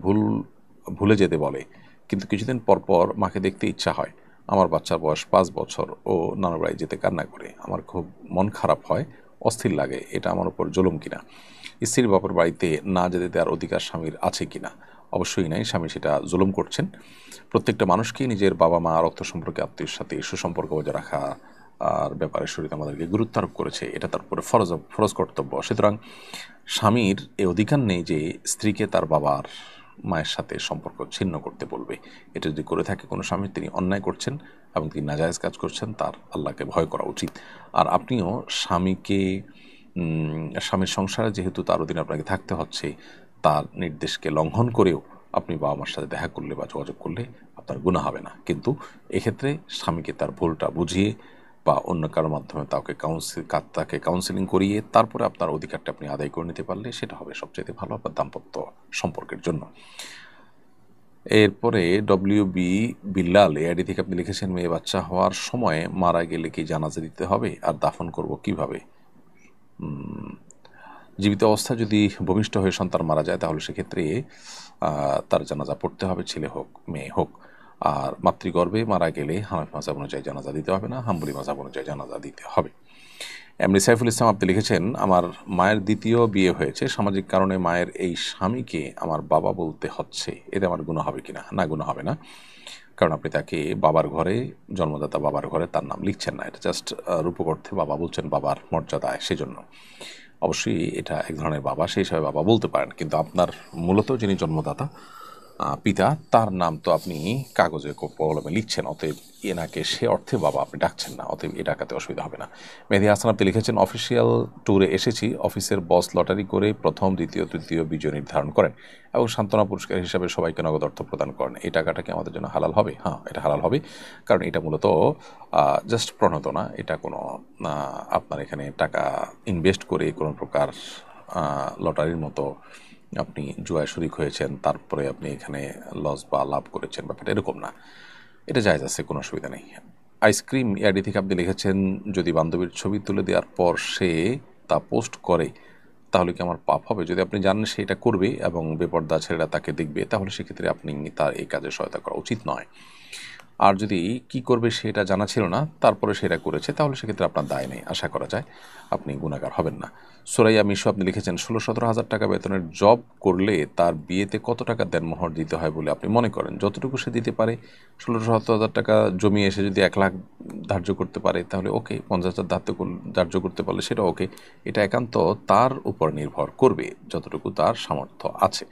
ভুলে যেতে বলে, কিন্তু কিছুদিন পর পর মাকে দেখতে ইচ্ছা হয়। আমার বাচ্চার বয়স 5 বছর, ও নানার বাড়ি যেতে কান্না করে। আমার খুব মন খারাপ হয়, অস্থির লাগে। এটা আমার উপর জুলুম কিনা? স্ত্রীর বাপের বাড়িতে না যেতে দেওয়ার অধিকার স্বামীর আছে কিনা? অবশ্যই নাই, স্বামী সেটা জুলুম করছেন। প্রত্যেকটা মানুষকেই নিজের বাবা মা, রক্ত সম্পর্কে আত্মীয়ের সাথে সুসম্পর্ক বজায় রাখা আর ব্যাপারে শরীয়ত আমাদেরকে গুরুত্ব আরোপ করেছে, এটা তার উপরে ফরজ কর্তব্য। সুতরাং স্বামীর এই অধিকার নেই যে স্ত্রীকে তার বাবার মায়ের সাথে সম্পর্ক ছিন্ন করতে বলবে। এটা যদি করে থাকে কোনো স্বামী, তিনি অন্যায় করছেন এবং তিনি নাজায়েজ কাজ করছেন, তার আল্লাহকে ভয় করা উচিত। আর আপনিও স্বামীর সংসারে যেহেতু তার অধীনে আপনাকে থাকতে হচ্ছে, তার নির্দেশকে লঙ্ঘন করেও আপনি বাবা মার সাথে দেখা করলে বা যোগাযোগ করলে আপনার গুনাহ হবে না। কিন্তু এক্ষেত্রে স্বামীকে তার ভুলটা বুঝিয়ে বা অন্য কারোর মাধ্যমে তাকে কাউন্সিলিং করিয়ে তারপরে আপনার অধিকারটা আপনি আদায় করে নিতে পারলে সেটা হবে সবচেয়ে ভালো আপনার দাম্পত্য সম্পর্কের জন্য। এরপরে WB বিল্লাল এআইডি থেকে আপনি লিখেছেন, মেয়ে বাচ্চা হওয়ার সময় মারা গেলে কি জানাজা দিতে হবে, আর দাফন করব কিভাবে? জীবিত অবস্থা যদি ভূমিষ্ঠ হয়ে সন্তান মারা যায় তাহলে সেক্ষেত্রে তার জানাজা পড়তে হবে, ছেলে হোক মেয়ে হোক। আর মাতৃগর্ভে মারা গেলে হানাফি মাযহাব অনুযায়ী জানাজা দিতে হবে না, হাম্বলি মাযহাব অনুযায়ী জানাজা দিতে হবে। এমনি সাইফুল ইসলাম আপনি লিখেছেন, আমার মায়ের দ্বিতীয় বিয়ে হয়েছে, সামাজিক কারণে মায়ের এই স্বামীকে আমার বাবা বলতে হচ্ছে, এতে আমার গুনাহ হবে কিনা? না, গুনাহ হবে না, কারণ আপনি তাকে বাবার ঘরে, জন্মদাতা বাবার ঘরে তার নাম লিখছেন না, এটা জাস্ট রূপক অর্থে বাবা বলছেন, বাবার মর্যাদায়, সেজন্য অবশ্যই এটা এক ধরনের বাবা, সেই হিসাবে বাবা বলতে পারেন। কিন্তু আপনার মূলত যিনি জন্মদাতা পিতা, তার নাম তো আপনি কাগজে কলমে লিখছেন, অতএব এনাকে সে অর্থে বাবা আপনি ডাকছেন না, অতএব এ ডাকাতে অসুবিধা হবে না। মেহেদী হাসান আপনি লিখেছেন, অফিসিয়াল ট্যুরে এসেছি, অফিসের বস লটারি করে প্রথম, দ্বিতীয়, তৃতীয় বিজয় নির্ধারণ করেন এবং সান্ত্বনা পুরস্কার হিসাবে সবাইকে নগদ অর্থ প্রদান করেন। এই টাকাটা কি আমাদের জন্য হালাল হবে? হ্যাঁ, এটা হালাল হবে, কারণ এটা মূলত জাস্ট প্রণোদনা, এটা কোনো আপনার এখানে টাকা ইনভেস্ট করে কোনো প্রকার লটারির মতো আপনি জুয়ায় শরিক হয়েছেন, তারপরে আপনি এখানে লস বা লাভ করেছেন, ব্যাপারটা এরকম না, এটা জায়েজ আছে, কোনো অসুবিধা নেই। আইসক্রিম এআইডি থেকে আপনি লিখেছেন, যদি বান্ধবীর ছবি তুলে দেওয়ার পর সে তা পোস্ট করে তাহলে কি আমার পাপ হবে? যদি আপনি জানেন সে এটা করবে এবং বেপর্দা ছেলেরা তাকে দেখবে, তাহলে সেক্ষেত্রে আপনি তার এই কাজে সহায়তা করা উচিত নয়। আর যদি কি করবে সেটা জানা ছিল না, তারপরে সেটা করেছে, তাহলে সেক্ষেত্রে আপনার দায় নেই, আশা করা যায় আপনি গুনাহগার হবেন না। সুরাইয়া মিশু আপনি লিখেছেন, 16-17 হাজার টাকা বেতনের জব করলে তার বিয়েতে কত টাকা দেনমোহর দিতে হয় বলে আপনি মনে করেন? যতটুকু সে দিতে পারে, 16-17 হাজার টাকা জমিয়ে এসে যদি 1 লাখ ধার্য করতে পারে তাহলে ওকে, 50 হাজার ধার্য করতে পারলে সেটা ওকে। এটা একান্ত তার উপর নির্ভর করবে, যতটুকু তার সামর্থ্য আছে।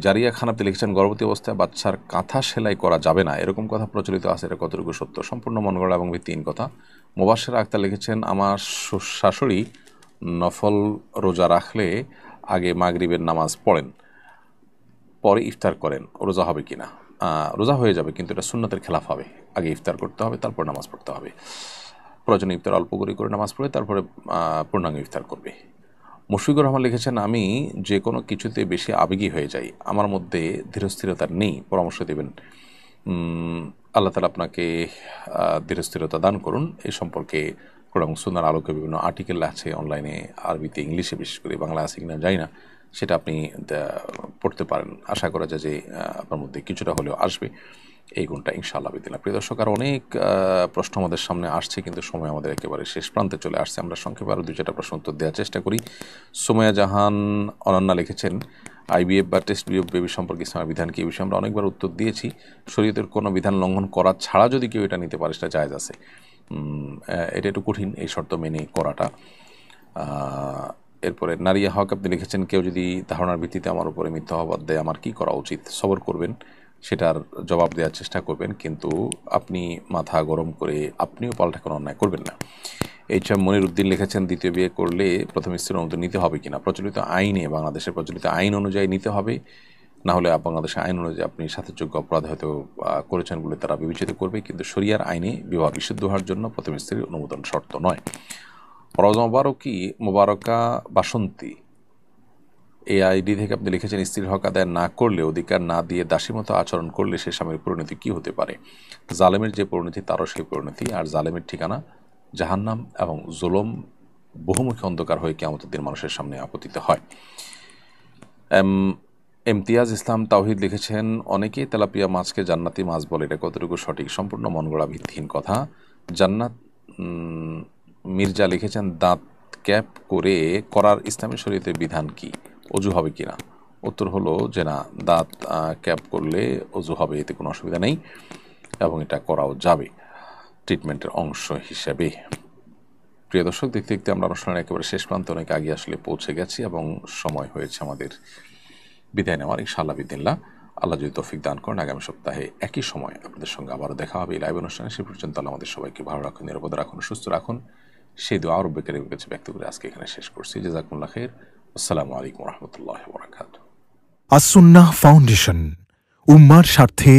জারিয়া খান আপনি লিখেছেন, গর্ভবতী অবস্থায় বাচ্চার কাঁথা সেলাই করা যাবে না, এরকম কথা প্রচলিত আছে, এটা কতটুকু সত্য? সম্পূর্ণ মন গড়া এবং ভিত্তিহীন কথা। মুবাশশিরা আক্তার লিখেছেন, আমার শাশুড়ি নফল রোজা রাখলে আগে মাগরিবের নামাজ পড়েন, পরে ইফতার করেন, রোজা হবে কিনা? রোজা হয়ে যাবে, কিন্তু এটা সুন্নতের খেলাফ হবে, আগে ইফতার করতে হবে, তারপর নামাজ পড়তে হবে। প্রয়োজনে ইফতার অল্প করে নামাজ পড়ে তারপরে পূর্ণাঙ্গ ইফতার করবে। মুশফিকুর রহমান লিখেছেন, আমি যে কোনো কিছুতে বেশি আবেগী হয়ে যাই, আমার মধ্যে ধীরস্থিরতা নেই, পরামর্শ দেবেন। আল্লাহ তাআলা আপনাকে ধীরস্থিরতা দান করুন। এই সম্পর্কে কোরআন এবং সুন্নাহর আলোকে বিভিন্ন আর্টিকেল আছে অনলাইনে, আরবিতে, ইংলিশে, বিশেষ করে বাংলা আছে কিনা জানি না, সেটা আপনি পড়তে পারেন। আশা করা যায় যে আপনার মধ্যে কিছুটা হলেও আসবে এই গুণটা, ইনশাআল্লাহ বিদিনা। প্রিয় দর্শক, আর অনেক প্রশ্ন আমাদের সামনে আসছে, কিন্তু সময় আমাদের একেবারে শেষ প্রান্তে চলে আসছে। আমরা সংক্ষেপে আরও 2-4টা প্রশ্ন উত্তর দেওয়ার চেষ্টা করি। সুমাইয়া জাহান অনন্যা লিখেছেন, IVF বা টেস্ট বেবি সম্পর্কে ইসলামের বিধান কি? এই বিষয়ে আমরা অনেকবার উত্তর দিয়েছি। শরীয়তের কোনো বিধান লঙ্ঘন করা ছাড়া যদি কেউ এটা নিতে পারে সেটা জায়েজ আছে। এটা একটু কঠিন এই শর্ত মেনে করাটা। এরপরে নারিয়া হক আপনি লিখেছেন, কেউ যদি ধারণার ভিত্তিতে আমার উপরে মিথ্যা অপবাদ দেয় আমার কি করা উচিত? সবর করবেন, সেটার জবাব দেওয়ার চেষ্টা করবেন, কিন্তু আপনি মাথা গরম করে আপনিও পাল্টা কোনো অন্যায় করবেন না। HM মনির উদ্দিন লিখেছেন, দ্বিতীয় বিয়ে করলে প্রথম স্ত্রীর অনুমতি নিতে হবে কিনা? প্রচলিত আইনে, বাংলাদেশের প্রচলিত আইন অনুযায়ী নিতে হবে। না হলে বাংলাদেশের আইন অনুযায়ী আপনি সাথেযোগ্য অপরাধ হয়তো করেছেন বলে তারা বিবেচিত করবে, কিন্তু শরিয়ার আইনে বিবাহ বিশুদ্ধ হওয়ার জন্য প্রথম স্ত্রীর অনুমোদন শর্ত নয়। রওজা মোবারকি মোবারকা বাসন্তী এই আইডি থেকে আপনি লিখেছেন, স্ত্রীর হক আদায় না করলে, অধিকার না দিয়ে দাসীর মতো আচরণ করলে সে স্বামীর পরিণতি কি হতে পারে? জালেমের যে পরিণতি তারও সেই পরিণতি, আর জালেমের ঠিকানা জাহান্নাম এবং জুলুম বহুমুখী অন্ধকার হয়ে কিয়ামতের দিন মানুষের সামনে আপতিত হয়। ইমতিয়াজ ইসলাম তাওহিদ লিখেছেন, অনেকেই তেলাপিয়া মাছকে জান্নাতি মাছ বলে, এটা কতটুকু সঠিক? সম্পূর্ণ মনগড়া ভিত্তিহীন কথা। জান্নাত মির্জা লিখেছেন, দাঁত ক্যাপ করার ইসলামী শরীয়তের বিধান কি? অজু হবে কিনা? উত্তর হলো যে না, দাঁত ক্যাপ করলে অজু হবে, এতে কোনো অসুবিধা নেই এবং এটা করাও যাবে ট্রিটমেন্টের অংশ হিসেবে। প্রিয় দর্শক, দেখতে দেখতে আমরা অনুষ্ঠানের একেবারে শেষ প্রান্তে অনেক আগে আসলে পৌঁছে গেছি এবং সময় হয়েছে আমাদের বিদায় নেওয়ার। ইনশাআল্লাহ বিদিল্লাহ, আল্লাহ যদি তৌফিক দান করেন, আগামী সপ্তাহে একই সময় আপনাদের সঙ্গে আবারও দেখা হবে এই লাইভ অনুষ্ঠানে। সে পর্যন্ত আল্লাহ আমাদের সবাইকে ভালো রাখুন, নিরাপদ রাখুন, সুস্থ রাখুন, সেই দোয়া আরো বেকারের কাছে ব্যক্ত করে আজকে এখানে শেষ করছি। জাযাকুমুল্লাহ খাইর। আসসালামু আলাইকুম ওয়া রাহমাতুল্লাহি ওয়া বারাকাতুহু। আসুন্নাহ ফাউন্ডেশন, উম্মার স্বার্থে